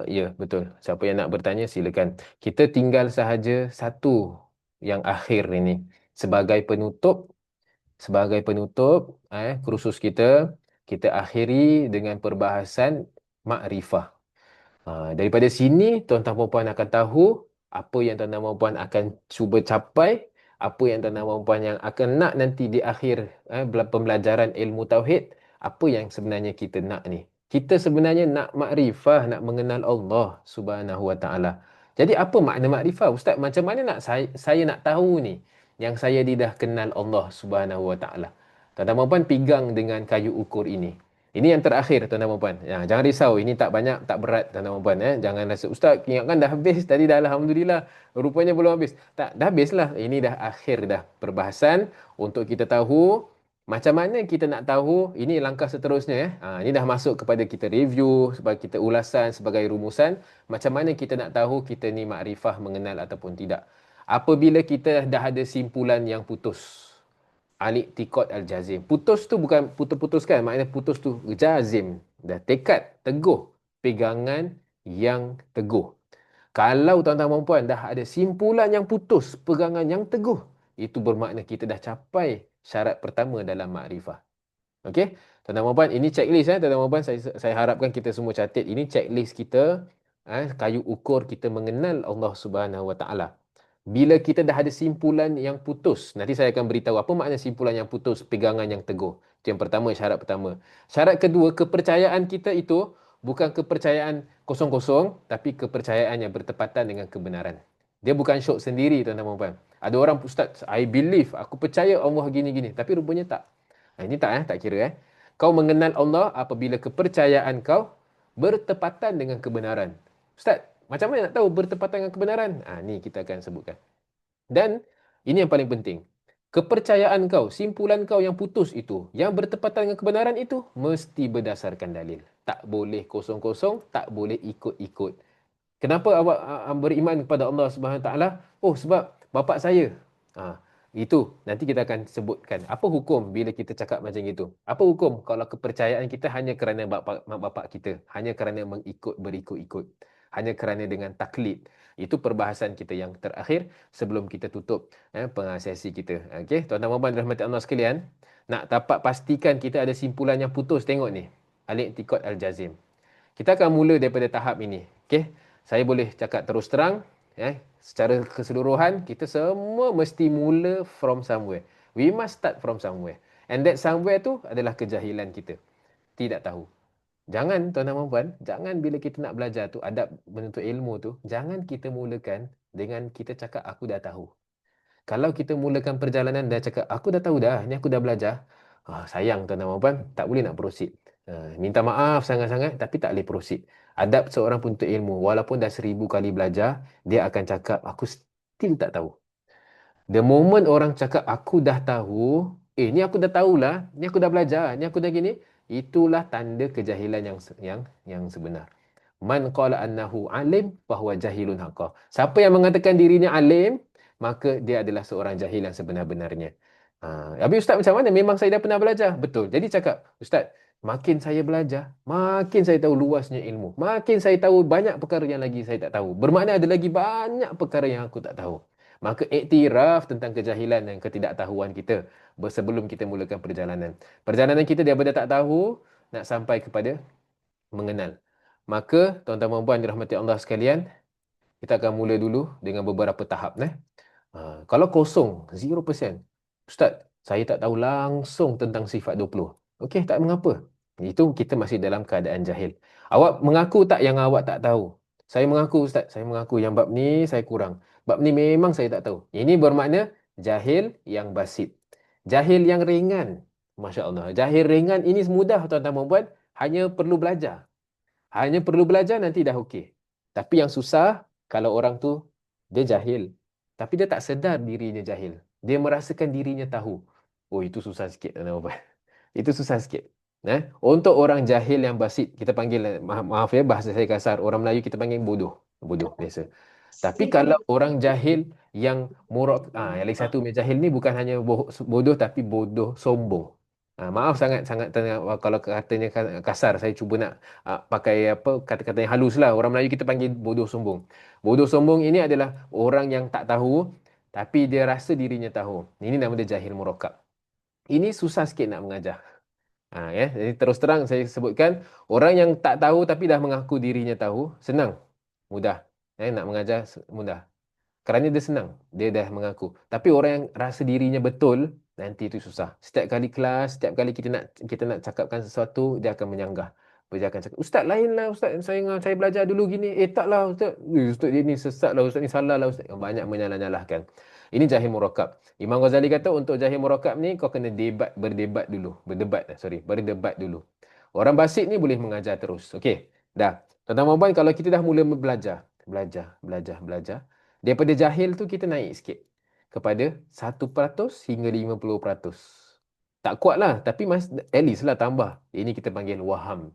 ya, betul. Siapa yang nak bertanya silakan. Kita tinggal sahaja satu yang akhir ini sebagai penutup. Sebagai penutup kursus kita, kita akhiri dengan perbahasan makrifah. Daripada sini tuan-tuan dan puan akan tahu apa yang tuan-tuan dan puan akan cuba capai, apa yang tuan-tuan dan puan yang akan nak nanti di akhir pembelajaran ilmu tauhid, apa yang sebenarnya kita nak ni. Kita sebenarnya nak makrifah, nak mengenal Allah Subhanahu wa taala. Jadi apa makna makrifah? Ustaz, macam mana nak saya nak tahu ni yang saya dah kenal Allah Subhanahu wa taala. Tuan-tuan dan puan pegang dengan kayu ukur ini. Ini yang terakhir tuan-tuan dan puan. Ya, jangan risau, ini tak banyak, tak berat tuan-tuan dan puan. Jangan rasa, Ustaz, ingatkan dah habis, tadi dah Alhamdulillah, rupanya belum habis. Tak, dah habis lah. Ini dah akhir dah perbahasan untuk kita tahu macam mana kita nak tahu, ini langkah seterusnya. Ini dah masuk kepada kita review, sebagai kita ulasan, sebagai rumusan. Macam mana kita nak tahu kita ni makrifah mengenal ataupun tidak. Apabila kita dah ada simpulan yang putus. Al-i'tiqad al-jazim. Putus tu bukan putus-putuskan, maknanya putus tu jazim. Dah tekad, teguh. Pegangan yang teguh. Kalau tuan-tuan dan puan dah ada simpulan yang putus, pegangan yang teguh, itu bermakna kita dah capai syarat pertama dalam makrifah. Okey? Tuan-tuan dan puan, ini checklist tuan-tuan dan puan, saya harapkan kita semua catat. Ini checklist kita, kayu ukur kita mengenal Allah Subhanahu Wa Taala. Bila kita dah ada simpulan yang putus, nanti saya akan beritahu apa makna simpulan yang putus, pegangan yang teguh. Itu yang pertama, syarat pertama. Syarat kedua, kepercayaan kita itu bukan kepercayaan kosong-kosong, tapi kepercayaan yang bertepatan dengan kebenaran. Dia bukan syok sendiri, tuan-tuan dan puan. Ada orang, Ustaz, I believe, aku percaya Allah gini-gini, tapi rupanya tak. Ini tak kira. Kau mengenal Allah apabila kepercayaan kau bertepatan dengan kebenaran. Ustaz, macam mana nak tahu bertepatan dengan kebenaran? Ni kita akan sebutkan. Dan ini yang paling penting. Kepercayaan kau, simpulan kau yang putus itu, yang bertepatan dengan kebenaran itu, mesti berdasarkan dalil. Tak boleh kosong-kosong, tak boleh ikut-ikut. Kenapa awak beriman kepada Allah Subhanahu Taala? Oh, sebab bapa saya. Itu nanti kita akan sebutkan apa hukum bila kita cakap macam itu. Apa hukum kalau kepercayaan kita hanya kerana mak bapak kita, hanya kerana berikut-ikut, hanya kerana dengan taklid. Itu perbahasan kita yang terakhir sebelum kita tutup pengasesi kita. Okey, tuan-tuan dan puan rahmati Allah sekalian, nak dapat pastikan kita ada simpulan yang putus, tengok ni. Al-i'tiqad al-jazim. Kita akan mula daripada tahap ini. Okey, saya boleh cakap terus terang, secara keseluruhan kita semua mesti mula from somewhere. We must start from somewhere. And that somewhere tu adalah kejahilan kita. Tidak tahu. Jangan tuan-tuan dan puan, jangan bila kita nak belajar tu, adab menuntut ilmu tu, jangan kita mulakan dengan kita cakap aku dah tahu. Kalau kita mulakan perjalanan dah cakap aku dah tahu dah, ni aku dah belajar. Sayang tuan-tuan dan puan, tak boleh nak proceed. Minta maaf sangat-sangat tapi tak boleh proceed. Adab seorang penuntut ilmu, walaupun dah 1000 kali belajar, dia akan cakap aku still tak tahu. The moment orang cakap aku dah tahu, ni aku dah tahulah, ni aku dah belajar, ni aku dah gini, itulah tanda kejahilan yang sebenar. Man qala annahu alim fahuwa jahilun haqqa. Siapa yang mengatakan dirinya alim, maka dia adalah seorang jahil yang sebenar-benarnya. Habis Ustaz macam mana? Memang saya dah pernah belajar. Betul. Jadi cakap, Ustaz, makin saya belajar, makin saya tahu luasnya ilmu. Makin saya tahu banyak perkara yang lagi saya tak tahu. Bermakna ada lagi banyak perkara yang aku tak tahu. Maka iktiraf tentang kejahilan dan ketidaktahuan kita sebelum kita mulakan perjalanan. Perjalanan kita daripada tak tahu nak sampai kepada mengenal. Maka tuan-tuan dan puan dirahmati Allah sekalian, kita akan mula dulu dengan beberapa tahap. Kalau kosong, 0%. Ustaz, saya tak tahu langsung tentang sifat 20. Okey, tak mengapa. Itu kita masih dalam keadaan jahil. Awak mengaku tak yang awak tak tahu? Saya mengaku, Ustaz, saya mengaku yang bab ni saya kurang. Bab ni memang saya tak tahu. Ini bermakna jahil yang basit. Jahil yang ringan. Masya Allah. Jahil ringan ini mudah tuan-tuan dan puan. Hanya perlu belajar. Hanya perlu belajar nanti dah okey. Tapi yang susah kalau orang tu dia jahil. Tapi dia tak sedar dirinya jahil. Dia merasakan dirinya tahu. Oh itu susah sikit tuan-tuan dan puan. Itu susah sikit. Untuk orang jahil yang basit, kita panggil, maaf ya bahasa saya kasar, orang Melayu kita panggil bodoh. Bodoh biasa. Tapi kalau orang jahil yang yang lagi satu jahil ni bukan hanya bodoh tapi bodoh sombong. Maaf sangat sangat kalau katanya kasar, saya cuba nak pakai apa kata-kata yang halus lah. Orang Melayu kita panggil bodoh sombong. Bodoh sombong ini adalah orang yang tak tahu tapi dia rasa dirinya tahu. Ini nama dia jahil murakkab. Ini susah sikit nak mengajar. Jadi terus terang saya sebutkan, orang yang tak tahu tapi dah mengaku dirinya tahu, senang, mudah. Nak mengajar mudah. Kerana dia senang, dia dah mengaku. Tapi orang yang rasa dirinya betul, nanti itu susah. Setiap kali kelas, setiap kali kita nak cakapkan sesuatu, dia akan menyanggah. Dia akan cakap, "Ustaz lain lah, Ustaz. Saya belajar dulu gini." Taklah Ustaz. Ustaz dia ni sesat lah, Ustaz ni salah lah, Ustaz. Banyak menyalah-nyalahkan. Ini jahil murakkab. Imam Ghazali kata untuk jahil murakkab ni kau kena berdebat dulu. Berdebat dulu. Orang basit ni boleh mengajar terus. Okey. Dah. Tuan-tuan puan, kalau kita dah mula belajar. Daripada jahil tu kita naik sikit kepada 1% hingga 50%. Tak kuat lah, tapi at least lah tambah. Ini kita panggil waham.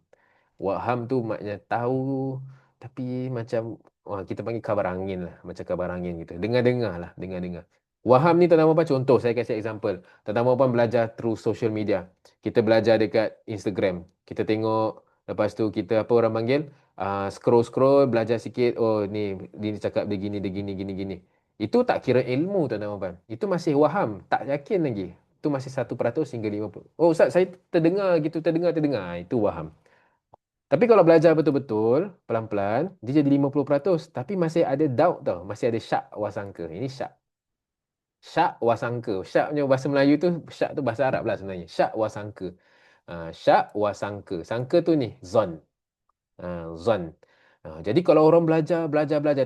Waham tu maknanya tahu tapi macam kita panggil kabar angin lah, macam kabar angin gitu. Dengar-dengar lah, dengar-dengar. Waham ni tuan-tuan puan, contoh saya kasih example. Tuan-tuan puan belajar through social media. Kita belajar dekat Instagram. Kita tengok, lepas tu kita apa orang panggil, scroll-scroll, belajar sikit. Oh ni dia cakap dia gini, dia gini, gini, gini. Itu tak kira ilmu tuan-tuan puan. Itu masih waham, tak yakin lagi. Itu masih 1% hingga 50%. Oh Ustaz, saya terdengar gitu, terdengar. Itu waham. Tapi kalau belajar betul-betul, pelan-pelan, dia jadi 50%. Tapi masih ada doubt tau. Masih ada syak wasangka. Ini syak. Syak wasangka. Syak punya bahasa Melayu tu, syak tu bahasa Arab lah sebenarnya. Syak wasangka. Syak wasangka. Sangka tu ni, zon. Zon. Jadi kalau orang belajar,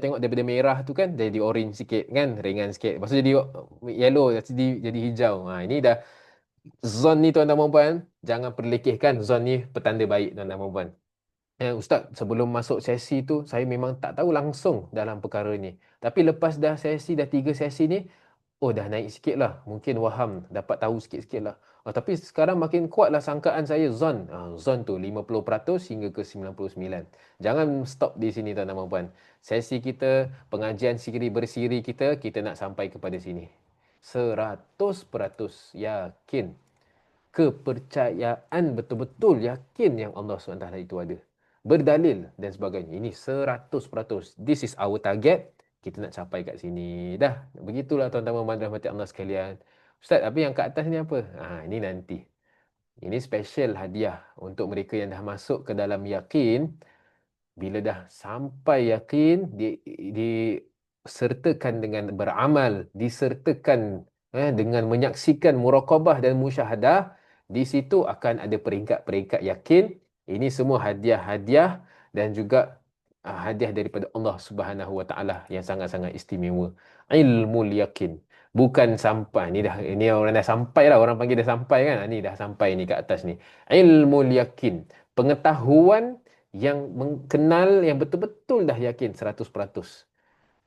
tengok daripada merah tu kan, jadi orange sikit kan, ringan sikit. Lepas tu jadi yellow, jadi hijau. Ini dah, zon ni tuan-tuan dan puan, jangan perlekehkan zon ni petanda baik tuan-tuan dan puan. Ustaz, sebelum masuk sesi tu, saya memang tak tahu langsung dalam perkara ni. Tapi lepas dah 3 sesi ni, oh dah naik sikit lah. Mungkin waham, dapat tahu sikit-sikit lah. Tapi sekarang makin kuatlah sangkaan saya zon. Zon tu 50% hingga ke 99%. Jangan stop di sini tuan-tuan dan puan. Sesi kita, pengajian siri bersiri kita nak sampai kepada sini. 100% yakin. Kepercayaan betul-betul yakin yang Allah SWT itu ada. Berdalil dan sebagainya. Ini 100%. This is our target. Kita nak capai kat sini. Dah. Begitulah tuan-tuan dan rahmati Allah sekalian. Ustaz, tapi yang kat atas ni apa? Ini nanti. Ini special hadiah untuk mereka yang dah masuk ke dalam yakin. Bila dah sampai yakin, disertakan dengan beramal, disertakan dengan menyaksikan muraqabah dan musyahadah, di situ akan ada peringkat-peringkat yakin. Ini semua hadiah-hadiah dan juga hadiah daripada Allah Subhanahu Wa Taala yang sangat-sangat istimewa. Ilmul yakin. Bukan sampai ini orang dah sampai lah, orang panggil dah sampai kan. Ni dah sampai ni kat atas ni. Ilmul yakin. Pengetahuan yang mengenal, yang betul-betul dah yakin 100%.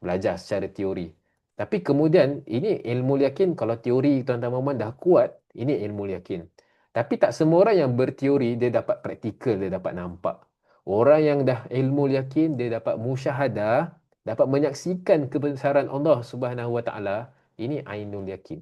Belajar secara teori. Tapi kemudian ini ilmu yakin, kalau teori tuan-tuan Muhammad dah kuat, ini ilmu yakin. Tapi tak semua orang yang berteori dia dapat praktikal, dia dapat nampak. Orang yang dah ilmu yakin, dia dapat musyahadah, dapat menyaksikan kebesaran Allah Subhanahu Wa Taala. Ini ainul yakin.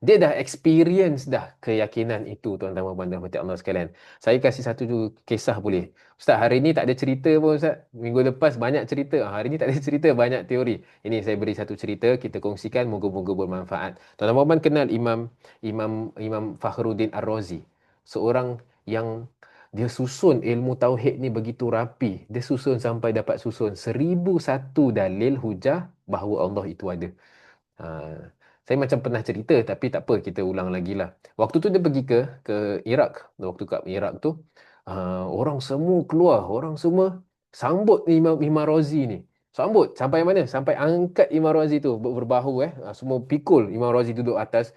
Dia dah experience dah keyakinan itu tuan-tuan dan puan Allah sekalian. Saya kasih satu kisah boleh. Ustaz, hari ni tak ada cerita pun Ustaz. Minggu lepas banyak cerita. Hari ni tak ada cerita, banyak teori. Ini saya beri satu cerita, kita kongsikan, moga-moga bermanfaat. Tuan-tuan dan puan kenal Imam Fakhruddin Ar-Razi. Seorang yang dia susun ilmu tauhid ni begitu rapi. Dia susun sampai dapat susun 1001 dalil hujah bahawa Allah itu ada. Ha, saya macam pernah cerita tapi tak apa, kita ulang lagi lah. Waktu tu dia pergi ke Iraq. Waktu kat Iraq tu, orang semua keluar, orang semua sambut Imam Razi ni. Sambut sampai mana? Sampai angkat Imam Razi tu berbahu semua pikul Imam Razi duduk atas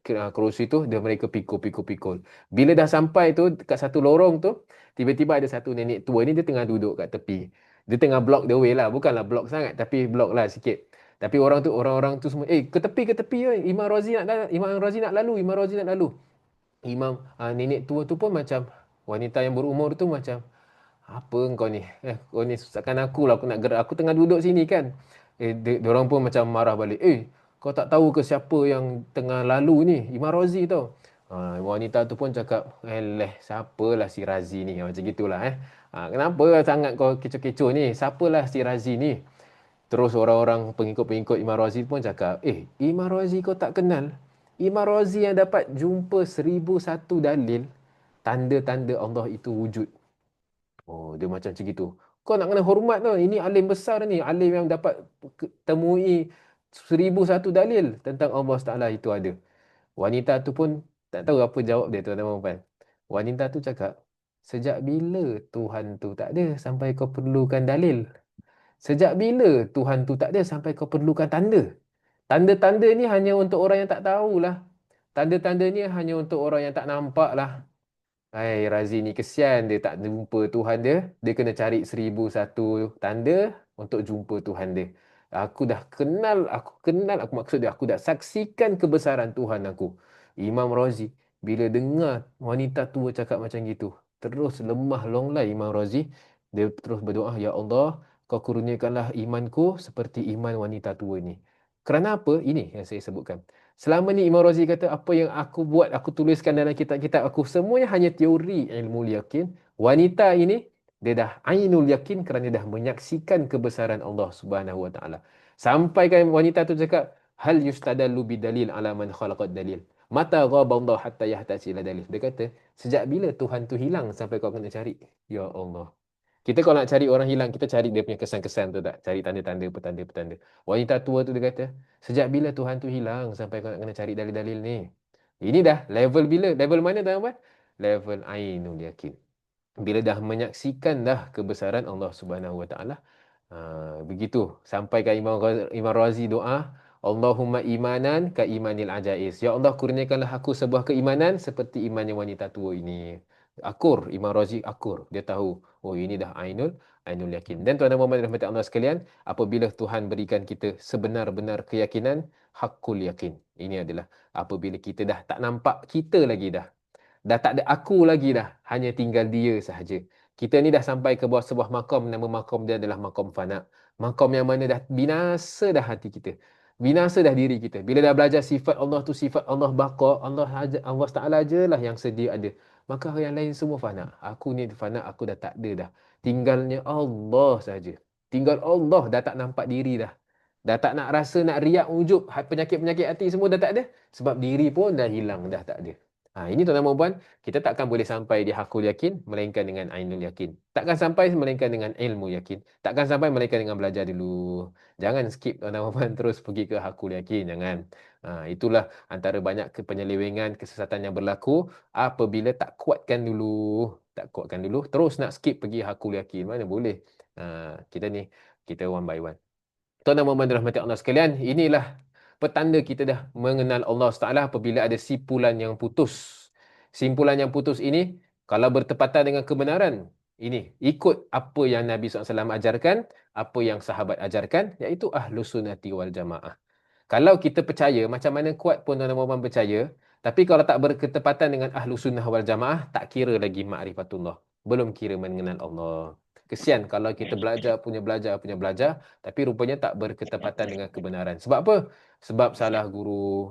kerusi tu, dia mereka pikul. Bila dah sampai tu dekat satu lorong tu, tiba-tiba ada satu nenek tua ni, dia tengah duduk kat tepi. Dia tengah block the way lah, bukanlah block sangat tapi block lah sikit. Tapi orang-orang tu semua ke tepi oi. Imam Razi nak lalu, Imam Razi nak lalu. Nenek tua tu pun macam, wanita yang berumur tu macam, apa kau ni? Kau ni susahkan aku lah, aku nak gerak. Aku tengah duduk sini kan. Diorang pun macam marah balik. Kau tak tahu ke siapa yang tengah lalu ni? Imam Razi tau. Wanita tu pun cakap, siapalah si Razi ni? Macam gitulah. Kenapa sangat kau kecoh-kecoh ni? Siapalah si Razi ni? Terus orang-orang pengikut-pengikut Imam Razi pun cakap, Imam Razi kau tak kenal? Imam Razi yang dapat jumpa 1001 dalil, tanda-tanda Allah itu wujud. Oh, dia macam gitu. Kau nak kena hormat tau. Ini alim besar ni. Alim yang dapat temui 1001 dalil tentang Allah Taala itu ada. Wanita tu pun tak tahu apa jawab dia, tuan-tuan dan puan. Wanita tu cakap, sejak bila Tuhan tu tak ada sampai kau perlukan dalil? Sejak bila Tuhan tu tak ada sampai kau perlukan tanda? Tanda-tanda ni hanya untuk orang yang tak tahulah. Tanda-tanda ni hanya untuk orang yang tak nampak lah. Hai, Razi ni kesian, dia tak jumpa Tuhan dia. Dia kena cari 1001 tanda untuk jumpa Tuhan dia. Aku maksud dia, aku dah saksikan kebesaran Tuhan aku. Imam Razi, bila dengar wanita tua cakap macam gitu, terus lemah longlai Imam Razi. Dia terus berdoa, Ya Allah, kau kurniakanlah imanku seperti iman wanita tua ni. Kerana apa? Ini yang saya sebutkan. Selama ni Imam Razi kata, apa yang aku buat, aku tuliskan dalam kitab-kitab aku, semuanya hanya teori ilmu yakin. Wanita ini, dia dah ainul yakin kerana dah menyaksikan kebesaran Allah Subhanahu Wa Taala. Sampai kan wanita tu cakap, hal yustadallu bidalil ala man khalaqad dalil. Mata ghaballahu hatta yahtasi ila dalil. Dia kata, sejak bila Tuhan tu hilang sampai kau kena cari? Ya Allah. Kita kalau nak cari orang hilang, kita cari dia punya kesan-kesan tu tak? Cari tanda-tanda, petanda-petanda. Wanita tua tu dia kata, sejak bila Tuhan tu hilang sampai kau nak kena cari dalil-dalil ni? Ini dah level bila? Level mana tuan-tuan? Level ainul yakin. Bila dah menyaksikan dah kebesaran Allah Subhanahu Wa Taala. Begitu. Sampaikan Imam Razi doa, Allahumma imanan ka imanil ajais. Ya Allah, kurniakanlah aku sebuah keimanan seperti imannya wanita tua ini. Akur, Imam Razi akur. Dia tahu, oh ini dah ainul yakin. Dan tuan-tuan Muhammad rahmati Allah sekalian, apabila Tuhan berikan kita sebenar-benar keyakinan, hakul yakin. Ini adalah apabila kita dah tak nampak kita lagi dah tak ada aku lagi dah, hanya tinggal dia sahaja. Kita ni dah sampai ke bawah sebuah makam, nama makam dia adalah makam fana. Makam yang mana dah binasa dah hati kita. Binasa dah diri kita. Bila dah belajar sifat Allah tu sifat Allah baqa, Allah Taala ajalah yang sedia ada. Maka yang lain semua fana. Aku ni fana, aku dah tak ada dah. Tinggalnya Allah saja. Tinggal Allah, dah tak nampak diri dah. Dah tak nak rasa, nak riak, ujub, penyakit-penyakit hati semua dah tak ada. Sebab diri pun dah hilang, dah tak ada. Ini tuan-tuan dan puan, kita takkan boleh sampai di hakul yakin melainkan dengan ainul yakin. Takkan sampai melainkan dengan ilmu yakin. Takkan sampai melainkan dengan belajar dulu. Jangan skip tuan-tuan dan puan, terus pergi ke hakul yakin, jangan. Itulah antara banyak penyelewengan, kesesatan yang berlaku apabila tak kuatkan dulu. Tak kuatkan dulu, terus nak skip pergi hakul yakin. Mana boleh. Kita ni, kita one by one. Tuan-tuan dan puan dirahmati Allah sekalian, inilah petanda kita dah mengenal Allah Taala apabila ada simpulan yang putus. Simpulan yang putus ini, kalau bertepatan dengan kebenaran, ini ikut apa yang Nabi SAW ajarkan, apa yang sahabat ajarkan, iaitu Ahlus Sunnati wal Jamaah. Kalau kita percaya, macam mana kuat pun tuan-tuan dan puan percaya, tapi kalau tak berketepatan dengan Ahlus Sunnah wal Jamaah, tak kira lagi ma'rifatullah. Belum kira mengenal Allah. Kesian kalau kita belajar, tapi rupanya tak berketepatan dengan kebenaran. Sebab apa? Sebab salah guru.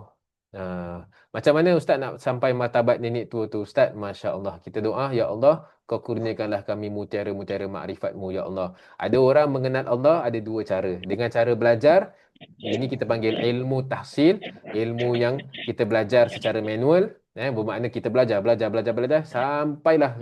Macam mana Ustaz nak sampai martabat nenek tua tu? Ustaz, Masya Allah. Kita doa, Ya Allah, kau kurniakanlah kami mutiara-mutiara ma'rifatmu, Ya Allah. Ada orang mengenal Allah, ada dua cara. Dengan cara belajar, ini kita panggil ilmu tahsil, ilmu yang kita belajar secara manual. Bermakna kita belajar sampailah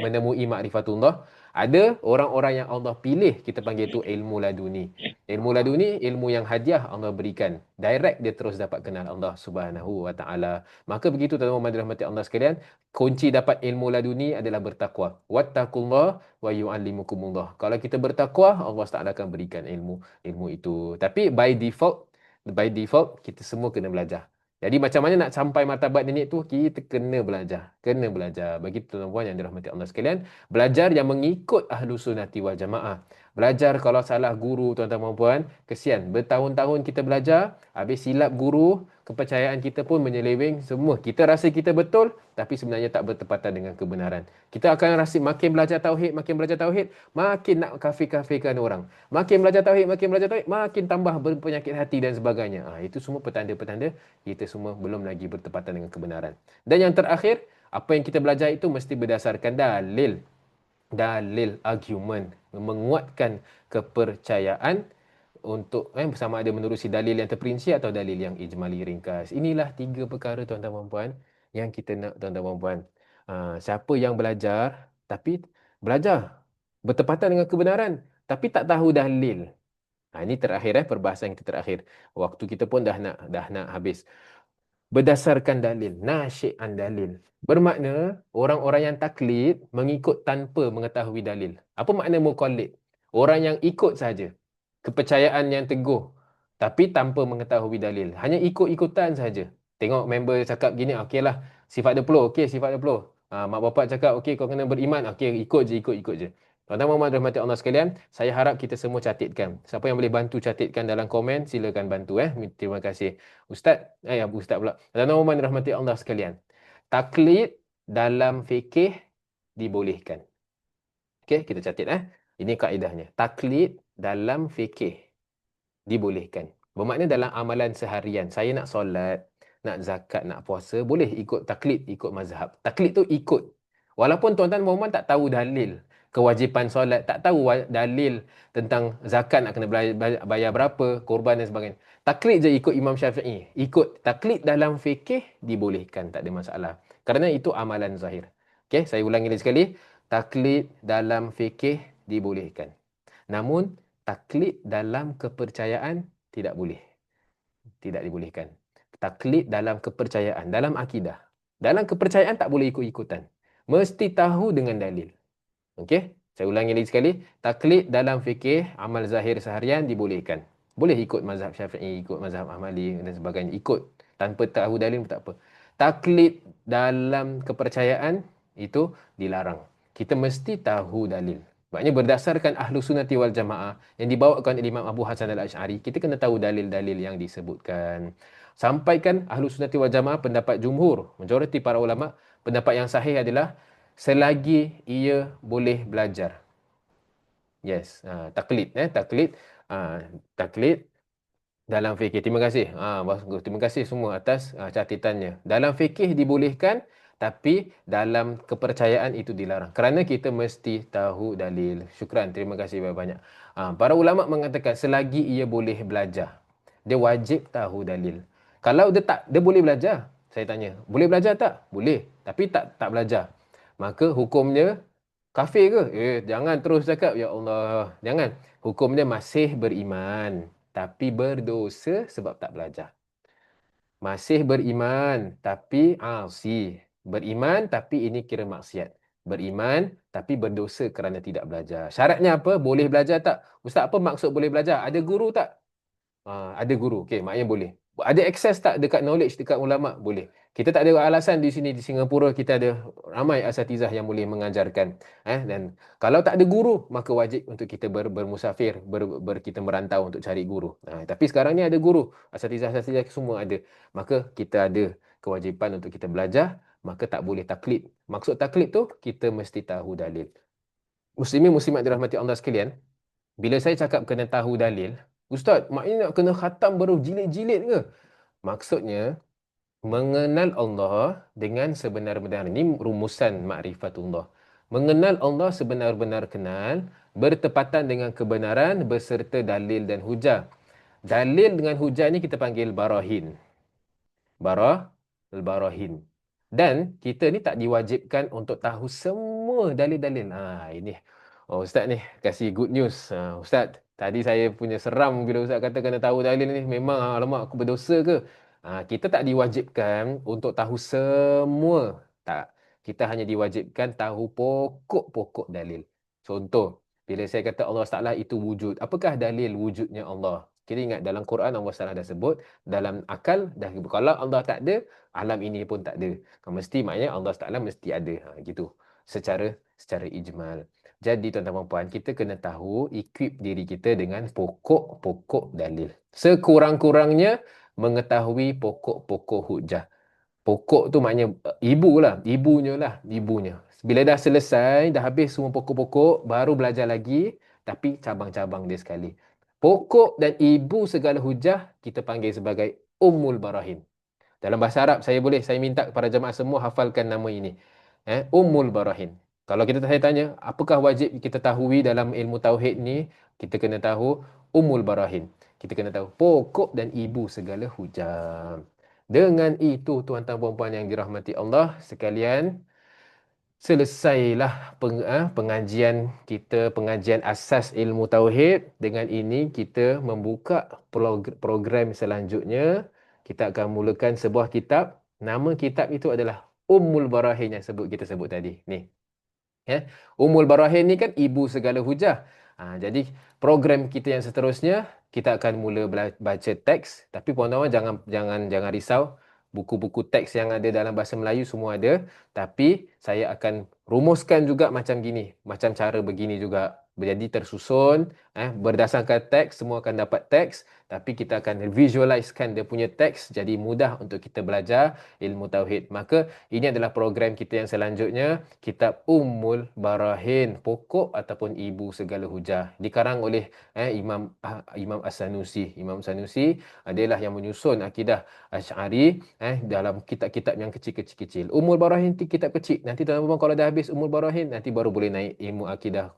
menemui makrifatullah. Ada orang-orang yang Allah pilih, kita panggil itu ilmu laduni. Ilmu laduni, ilmu yang hadiah Allah berikan. Direct dia terus dapat kenal Allah Subhanahu wa taala. Maka begitu tuan-tuan dan rahmati Allah sekalian, kunci dapat ilmu laduni adalah bertakwa. Wattaqullah wa yu'allimukumullah. Kalau kita bertakwa, Allah Taala akan berikan ilmu itu. Tapi by default kita semua kena belajar. Jadi macam mana nak sampai martabat nenek tu, kita kena belajar. Kena belajar. Bagi tuan-tuan yang dirahmati Allah sekalian, belajar yang mengikut ahlu sunnati wal jamaah. Belajar kalau salah guru, tuan-tuan dan puan, kesian. Bertahun-tahun kita belajar, habis silap guru, kepercayaan kita pun menyeleweng semua. Kita rasa kita betul, tapi sebenarnya tak bertepatan dengan kebenaran. Kita akan rasa makin belajar tauhid, makin nak kafir-kafirkan orang. Makin belajar tauhid, makin tambah berpenyakit hati dan sebagainya. Itu semua petanda-petanda kita semua belum lagi bertepatan dengan kebenaran. Dan yang terakhir, apa yang kita belajar itu mesti berdasarkan dalil argument, menguatkan kepercayaan untuk sama ada menerusi dalil yang terperinci atau dalil yang ijmali ringkas. Inilah 3 perkara tuan-tuan dan puan yang kita nak, tuan-tuan dan puan. Siapa yang belajar tapi belajar bertepatan dengan kebenaran tapi tak tahu dalil. Ini terakhir perbahasan kita terakhir. Waktu kita pun dah nak habis. Berdasarkan dalil, nasy'an dalil. Bermakna orang-orang yang taklid mengikut tanpa mengetahui dalil. Apa makna muqallid? Orang yang ikut saja. Kepercayaan yang teguh tapi tanpa mengetahui dalil. Hanya ikut-ikutan saja. Tengok member cakap gini, okeylah, sifat dia flow, okey sifat dia flow. Mak bapak cakap okey kau kena beriman, okey ikut je. Tuan-tuan Muhammad rahmati Allah sekalian, saya harap kita semua catatkan. Siapa yang boleh bantu catatkan dalam komen, silakan bantu. Terima kasih. Ustaz, Abu Ustaz pula. Tuan-tuan Muhammad rahmati Allah sekalian. Taklid dalam fikih dibolehkan. Okey, kita catat Ini kaedahnya. Taklid dalam fikih dibolehkan. Bermakna dalam amalan seharian, saya nak solat, nak zakat, nak puasa, boleh ikut taklid, ikut mazhab. Taklid tu ikut. Walaupun tuan-tuan Muhammad tak tahu dalil kewajipan solat, tak tahu dalil tentang zakat nak kena bayar berapa, korban dan sebagainya. Taklid je ikut Imam Syafi'i. Ikut taklid dalam fikih dibolehkan, tak ada masalah. Kerana itu amalan zahir. Okey, saya ulangi lagi sekali. Taklid dalam fikih dibolehkan. Namun taklid dalam kepercayaan tidak boleh. Tidak dibolehkan. Taklid dalam kepercayaan, dalam akidah. Dalam kepercayaan tak boleh ikut-ikutan. Mesti tahu dengan dalil. Okey? Saya ulangi lagi sekali. Taklid dalam fikih, amal zahir seharian dibolehkan. Boleh ikut mazhab Syafi'i, ikut mazhab Ahmadi dan sebagainya. Ikut. Tanpa tahu dalil pun tak apa. Taklid dalam kepercayaan itu dilarang. Kita mesti tahu dalil. Maknanya berdasarkan ahlu sunnati wal jamaah yang dibawakan oleh Imam Abu Hasan al-Ash'ari, kita kena tahu dalil-dalil yang disebutkan. Sampaikan ahlu sunnati wal jamaah pendapat jumhur, majoriti para ulama, pendapat yang sahih adalah selagi ia boleh belajar. Yes, taklid. Taklid dalam fikih. Terima kasih. Bagus. Terima kasih semua atas catatannya. Dalam fikih dibolehkan, tapi dalam kepercayaan itu dilarang. Kerana kita mesti tahu dalil. Syukran. Terima kasih banyak-banyak. Para ulama mengatakan selagi ia boleh belajar, dia wajib tahu dalil. Kalau dia boleh belajar, saya tanya, boleh belajar tak? Boleh. Tapi tak belajar. Maka hukumnya kafir ke? Jangan terus cakap, ya Allah. Jangan. Hukumnya masih beriman, tapi berdosa sebab tak belajar. Masih beriman, tapi asi. Beriman, tapi ini kira maksiat. Beriman, tapi berdosa kerana tidak belajar. Syaratnya apa? Boleh belajar tak? Ustaz, apa maksud boleh belajar? Ada guru tak? Ada guru. Okey, maknanya boleh. Ada akses tak dekat knowledge, dekat ulama? Boleh. Kita tak ada alasan di sini, di Singapura, kita ada ramai asatizah yang boleh mengajarkan. Dan kalau tak ada guru, maka wajib untuk kita bermusafir, kita merantau untuk cari guru. Tapi sekarang ni ada guru. Asatizah-asatizah semua ada. Maka kita ada kewajipan untuk kita belajar, maka tak boleh taklid. Maksud taklid tu, kita mesti tahu dalil. Muslimin muslimat dirahmati Allah sekalian, bila saya cakap kena tahu dalil, Ustaz, maknanya nak kena khatam baru jilid-jilid ke? Maksudnya, mengenal Allah dengan sebenar-benar. Ini rumusan ma'rifatullah. Mengenal Allah sebenar-benar kenal, bertepatan dengan kebenaran beserta dalil dan hujah. Dalil dengan hujah ni kita panggil barahin. barahin. Dan kita ni tak diwajibkan untuk tahu semua dalil-dalil. Ini. Oh, Ustaz ni kasih good news. Ustaz, tadi saya punya seram bila Ustaz kata kena tahu dalil ni. Memang alamak aku berdosa ke? Kita tak diwajibkan untuk tahu semua. Tak. Kita hanya diwajibkan tahu pokok-pokok dalil. Contoh, bila saya kata Allah Taala itu wujud, apakah dalil wujudnya Allah? Kita ingat dalam Quran Allah Taala dah sebut, dalam akal dah, kalau Allah tak ada, alam ini pun tak ada. Mesti maknanya Allah Taala mesti ada. Gitu. Secara ijmal. Jadi tuan-tuan dan puan, kita kena tahu equip diri kita dengan pokok-pokok dalil. Sekurang-kurangnya mengetahui pokok-pokok hujah. Pokok tu maknanya ibu lah, ibunya. Bila dah selesai, dah habis semua pokok-pokok, baru belajar lagi, tapi cabang-cabang dia sekali. Pokok dan ibu segala hujah kita panggil sebagai Ummul Barahin. Dalam bahasa Arab saya minta kepada jemaah semua hafalkan nama ini. Ummul Barahin. Kalau saya tanya, apakah wajib kita tahui dalam ilmu tauhid ni? Kita kena tahu Ummul Barahin. Kita kena tahu pokok dan ibu segala hujah. Dengan itu tuan-tuan puan-puan yang dirahmati Allah sekalian, selesailah pengajian kita, pengajian asas ilmu tauhid. Dengan ini kita membuka program selanjutnya. Kita akan mulakan sebuah kitab. Nama kitab itu adalah Ummul Barahin yang kita sebut tadi. Ni. Ummul Barahin ni kan ibu segala hujah. Jadi program kita yang seterusnya, kita akan mula baca teks. Tapi puan-puan jangan risau. Buku-buku teks yang ada dalam bahasa Melayu semua ada. Tapi saya akan rumuskan juga macam gini. Macam cara begini juga. Jadi tersusun. Berdasarkan teks, semua akan dapat teks. Tapi kita akan visualizekan dia punya teks. Jadi mudah untuk kita belajar ilmu tauhid. Maka ini adalah program kita yang selanjutnya. Kitab Ummul Barahin. Pokok ataupun ibu segala hujah. Dikarang oleh Imam As-Sanusi. Imam Sanusi adalah yang menyusun akidah Asy'ari dalam kitab-kitab yang kecil-kecil. Ummul Barahin itu kitab kecil. Nanti tuan-tuan kalau dah habis Ummul Barahin, nanti baru boleh naik ilmu akidah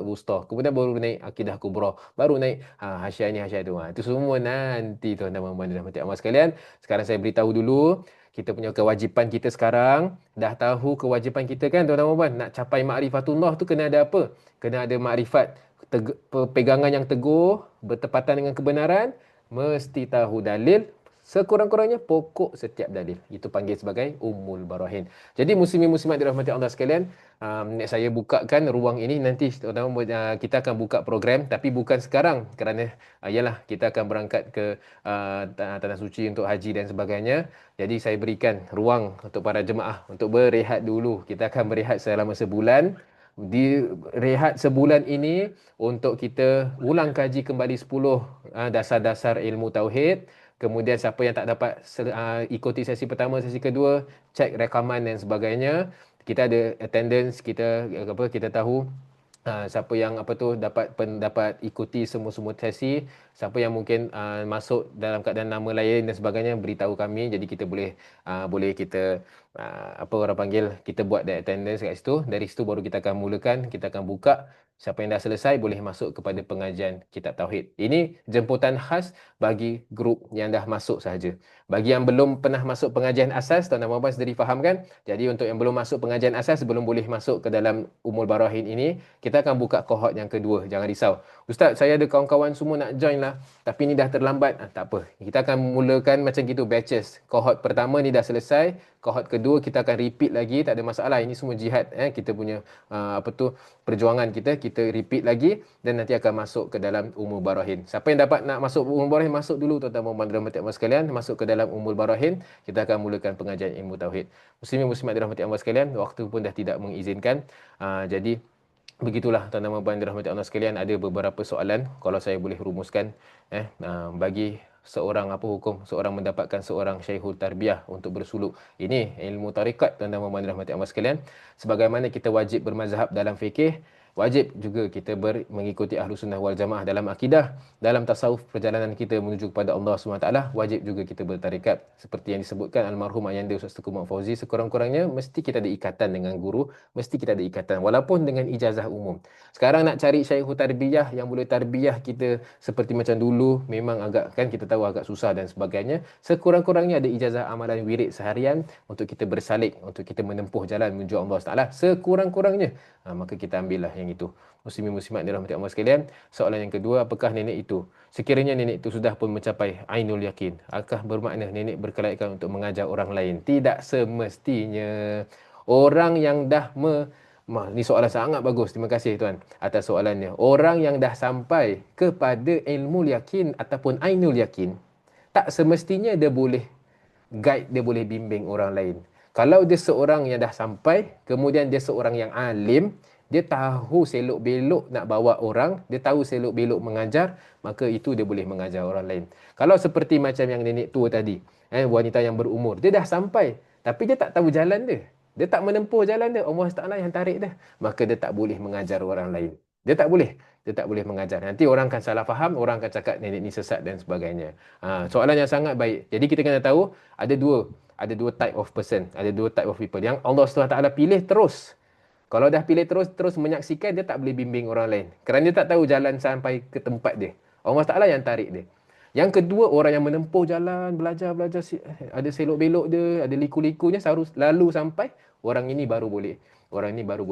wusta. Kemudian baru naik akidah kubra. Baru naik hasyiah ni, hasyiah tu. Itu semua nanti tuan-tuan dan puan-puan amal sekalian. Sekarang saya beritahu dulu kita punya kewajipan kita sekarang. Dah tahu kewajipan kita kan tuan-tuan dan puan-puan? Nak capai ma'rifatullah tu kena ada apa? Kena ada makrifat, pegangan yang teguh, bertepatan dengan kebenaran, mesti tahu dalil, sekurang-kurangnya pokok setiap dalil. Itu panggil sebagai Ummul Barahin. Jadi muslimin muslimat dirahmati Allah sekalian, saya bukakan ruang ini nanti kita akan buka program, tapi bukan sekarang kerana ialah kita akan berangkat ke tanah suci untuk haji dan sebagainya. Jadi saya berikan ruang untuk para jemaah untuk berehat dulu. Kita akan berehat selama sebulan. Di rehat sebulan ini untuk kita ulang kaji kembali 10 dasar-dasar ilmu tauhid. Kemudian siapa yang tak dapat ikuti sesi pertama, sesi kedua, cek rekaman dan sebagainya. Kita ada attendance, kita tahu siapa yang dapat ikuti semua-semua sesi, siapa yang mungkin masuk dalam keadaan nama lain dan sebagainya, beritahu kami. Jadi kita boleh kita orang panggil, kita buat attendance kat situ. Dari situ baru kita akan mulakan, kita akan buka. Siapa yang dah selesai boleh masuk kepada pengajian kitab tauhid. Ini jemputan khas bagi grup yang dah masuk sahaja. Bagi yang belum pernah masuk pengajian asas, tuan-tuan dan puan sedari faham kan? Jadi untuk yang belum masuk pengajian asas, belum boleh masuk ke dalam Ummul Barahin ini, kita akan buka kohort yang kedua. Jangan risau. Ustaz, saya ada kawan-kawan semua nak join lah, tapi ni dah terlambat. Tak apa. Kita akan mulakan macam gitu, batches. Kohort pertama ni dah selesai. Kohort kedua kita akan repeat lagi, tak ada masalah. Ini semua jihad. Kita punya perjuangan kita repeat lagi dan nanti akan masuk ke dalam Ummul Barahin. Siapa yang dapat nak masuk Ummul Barahin, masuk dulu tuan-tuan dan puan sekalian, masuk ke dalam Ummul Barahin. Kita akan mulakan pengajian ilmu tauhid. Muslimin muslimat dirahmati Allah sekalian, waktu pun dah tidak mengizinkan. Jadi begitulah tuan-tuan dan puan dirahmati Allah sekalian, ada beberapa soalan kalau saya boleh rumuskan bagi seorang hukum seorang mendapatkan seorang syekhul tarbiyah untuk bersuluk. Ini ilmu tarikat tuan-tuan dan puan dirahmati Allah sekalian. Sebagaimana kita wajib bermazhab dalam fikih, Wajib juga kita mengikuti Ahlus Sunnah wal Jamaah dalam akidah, dalam tasawuf perjalanan kita menuju kepada Allah SWT. Wajib juga kita bertarikat seperti yang disebutkan almarhum ayahanda Ustaz Tengku Muhammad Fauzi, sekurang-kurangnya mesti kita ada ikatan dengan guru, mesti kita ada ikatan walaupun dengan ijazah umum. Sekarang nak cari syaikh tarbiyah yang boleh tarbiyah kita seperti macam dulu memang agak, kan kita tahu agak susah dan sebagainya. Sekurang-kurangnya ada ijazah amalan wirid seharian untuk kita bersalik, untuk kita menempuh jalan menuju Allah Taala sekurang-kurangnya. Maka kita ambillah yang itu. Muslimin muslimat dirahmati Allah sekalian. Soalan yang kedua, apakah nenek itu sekiranya nenek itu sudah pun mencapai ainul yakin, adakah bermakna nenek berkelayakan untuk mengajar orang lain? Tidak semestinya. Orang yang dah ni soalan sangat bagus. Terima kasih tuan atas soalannya. Orang yang dah sampai kepada ilmu yakin ataupun ainul yakin, tak semestinya dia boleh guide, dia boleh bimbing orang lain. Kalau dia seorang yang dah sampai, kemudian dia seorang yang alim, dia tahu selok belok nak bawa orang, dia tahu selok belok mengajar, maka itu dia boleh mengajar orang lain. Kalau seperti macam yang nenek tua tadi, wanita yang berumur, dia dah sampai, tapi dia tak tahu jalan dia. Dia tak menempuh jalan dia, Allah Taala yang tarik dia, maka dia tak boleh mengajar orang lain. Dia tak boleh. Dia tak boleh mengajar. Nanti orang akan salah faham, orang akan cakap nenek ni sesat dan sebagainya. Soalan yang sangat baik. Jadi kita kena tahu ada dua type of person, ada dua type of people yang Allah SWT pilih terus. Kalau dah pilih terus menyaksikan, dia tak boleh bimbing orang lain kerana dia tak tahu jalan sampai ke tempat dia. Allah SWT yang tarik dia. Yang kedua, orang yang menempuh jalan, belajar, ada selok belok dia, ada liku-likunya, lalu sampai, orang ini baru boleh. Orang ini baru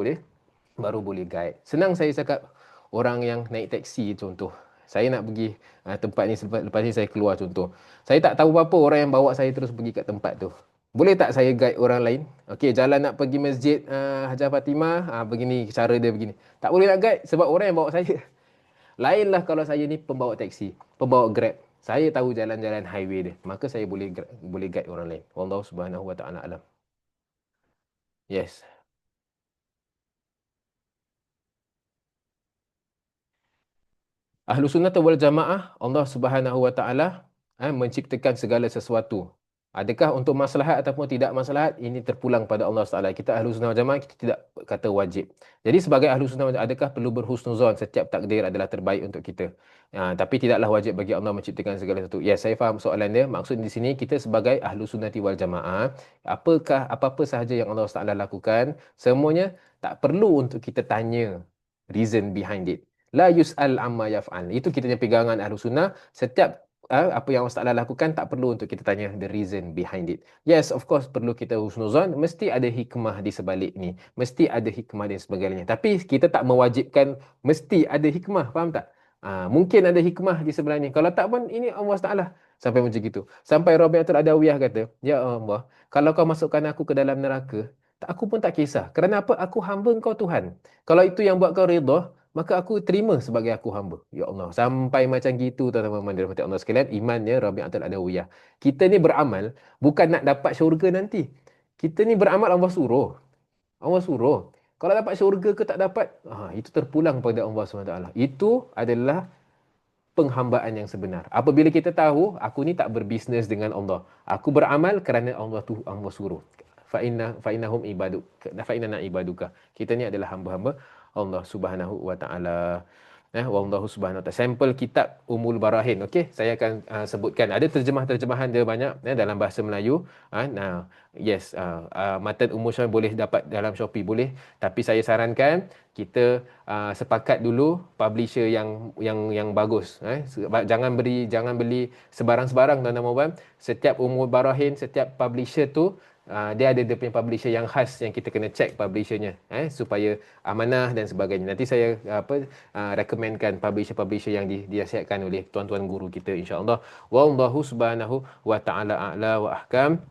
boleh guide. Senang saya cakap, orang yang naik teksi contoh. Saya nak pergi tempat ni, lepas ni saya keluar contoh. Saya tak tahu apa-apa, orang yang bawa saya terus pergi kat tempat tu. Boleh tak saya guide orang lain? Okey, jalan nak pergi masjid Hajar Fatimah, begini, cara dia begini. Tak boleh nak guide sebab orang yang bawa saya. Lainlah kalau saya ni pembawa teksi, pembawa Grab. Saya tahu jalan-jalan highway dia. Maka saya boleh guide orang lain. Wallahu subhanahu wa ta'ala alam. Yes. Ahlu sunnah wal jamaah, Allah Subhanahu wa taala menciptakan segala sesuatu. Adakah untuk maslahat ataupun tidak maslahat, ini terpulang pada Allah Taala. Kita ahlu sunnah wal jamaah, kita tidak kata wajib. Jadi sebagai ahlu sunnah wal jamaah, adakah perlu berhusnuzon setiap takdir adalah terbaik untuk kita? Tapi tidaklah wajib bagi Allah menciptakan segala sesuatu. Ya, saya faham soalan dia. Maksud di sini kita sebagai ahlu sunnah wal jamaah, apa-apa sahaja yang Allah Taala lakukan, semuanya tak perlu untuk kita tanya reason behind it. La yus'al amma yaf'al. Itu kita punya pegangan Ahlus Sunnah. Setiap apa yang Allah Taala lakukan tak perlu untuk kita tanya the reason behind it. Yes, of course perlu kita husnuzan, mesti ada hikmah di sebalik ni. Mesti ada hikmah dan sebagainya. Tapi kita tak mewajibkan mesti ada hikmah, faham tak? Mungkin ada hikmah di sebelah ni. Kalau tak pun ini Allah Taala. Sampai macam gitu. Sampai Rabi'atul Adawiyah kata, "Ya Allah, kalau kau masukkan aku ke dalam neraka, aku pun tak kisah. Kerana apa? Aku hamba kau Tuhan. Kalau itu yang buat kau redha, maka aku terima sebagai aku hamba." Ya Allah, sampai macam gitu tuan-tuan dan puan Allah sekalian, imannya Rabi'atul Adawiyah. Kita ni beramal bukan nak dapat syurga nanti. Kita ni beramal Allah suruh. Allah suruh. Kalau dapat syurga ke tak dapat, itu terpulang pada Allah SWT. Itu adalah penghambaan yang sebenar. Apabila kita tahu, aku ni tak berbisnes dengan Allah. Aku beramal kerana Allah suruh. Fa'innahum ibaduk. Fa'innana ibaduka. Kita ni adalah hamba-hamba Allah Subhanahu wa taala. Wallahu subhanahu wa ta'ala. Sampel kitab Umul Barahin. Okey, saya akan sebutkan. Ada terjemahan-terjemahan dia banyak dalam bahasa Melayu. Yes, matan Umul Syarah boleh dapat dalam Shopee, boleh. Tapi saya sarankan kita sepakat dulu publisher yang bagus. Jangan beli sebarang-sebarang tuan-tuan. Setiap Umul Barahin, setiap publisher tu dia ada dia punya publisher yang khas yang kita kena check publishernya supaya amanah dan sebagainya. Nanti saya recommendkan publisher-publisher yang disiapkan oleh tuan-tuan guru kita insya-Allah. Wallahu subhanahu wa taala a'la wa ahkam.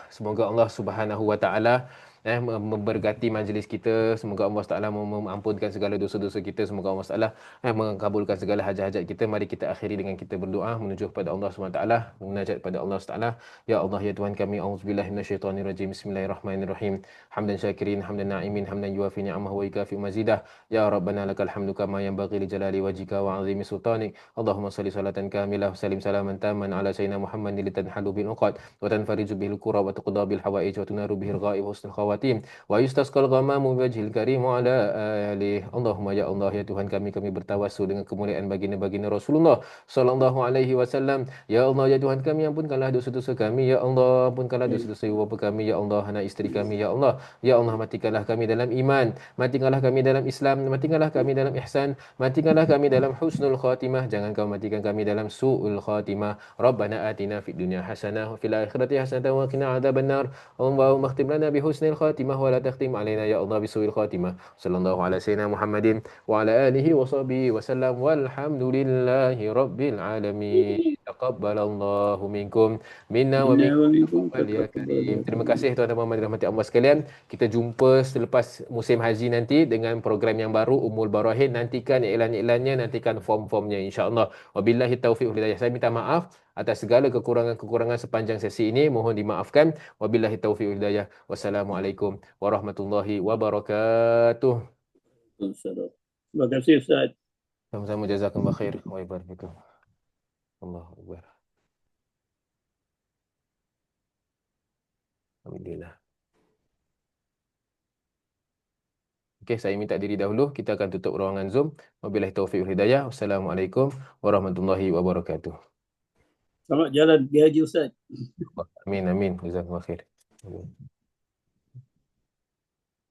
Semoga Allah Subhanahu wa taala memberkati majlis kita. Semoga Allah Taala mengampunkan segala dosa-dosa kita. Semoga Allah Taala mengabulkan segala hajat-hajat kita. Mari kita akhiri dengan kita berdoa menuju kepada Allah Subhanahu wa taala, munajat kepada Allah Taala. Ya Allah, ya Tuhan kami, auzubillahi minasyaitonirrajim. Bismillahirrahmanirrahim. Hamdan syakirin, hamdan na'imin, hamdan yuafi ni'amahu wa yukafi mazidah. Ya Rabbana lakal hamdu kama yanbaghi li jalali wajhika wa 'azimi sultanik. Allahumma salli salatan kamilah wa sallim salaman tamman ala sayyidina Muhammadin litanhalu bil uqad wa tanfariju bil qura wa tuqda bil hawaij wa tunaru bihil ghaib wa husnul khawatim wa yustasqal ghamamu biwajhil karim wa ala alihi. Allahumma ya Allah ya Tuhan kami bertawassul dengan kemuliaan baginda-baginda Rasulullah sallallahu alaihi wasallam. Ya Allah ya Tuhan kami, ampunkanlah dosa-dosa kami ya Allah, ampunkanlah dosa-dosa ibu bapa kami ya Allah, anak isteri kami ya Allah. Ya Allah, matikanlah kami dalam iman, matikanlah kami dalam Islam, matikanlah kami dalam ihsan, matikanlah kami dalam husnul khatimah, jangan kau matikan kami dalam su'ul khatimah. Rabbana atina fid dunya hasanah wa fil akhirati hasanah wa qina adzabannar. Allahumma khtim lana bi husnil khatimah wa la takhtim alaina ya Allah bi su'il khatimah. Sallallahu ala sayyidina Muhammadin wa ala alihi wa sahbihi wa sallam walhamdulillahi rabbil alamin. Taqabbalallahu minkum minna wa Inna minkum wa ya minkum Rabbal ya taqabbal karim. ya Terima Karim. kasih tuan-tuan dan rahmati Allah sekalian. Kita jumpa selepas musim haji nanti dengan program yang baru Ummul Barahin. Nantikan iklan-iklannya, nantikan form-formnya insya-Allah. Wabillahi taufiq wal hidayah. Saya minta maaf atas segala kekurangan-kekurangan sepanjang sesi ini. Mohon dimaafkan. Wabillahi taufiq wal hidayah. Wassalamualaikum warahmatullahi wabarakatuh. Terima kasih Ustaz. Sama-sama, jazakumullah khair wa barakallahu. Allahu akbar. Alhamdulillah. Okey, saya minta diri dahulu. Kita akan tutup ruangan Zoom. Wabillahi taufiq wal hidayah. Wassalamualaikum warahmatullahi wabarakatuh. Selamat jalan pergi haji Ustaz. Amin amin. Jazakumullah khair. Amin.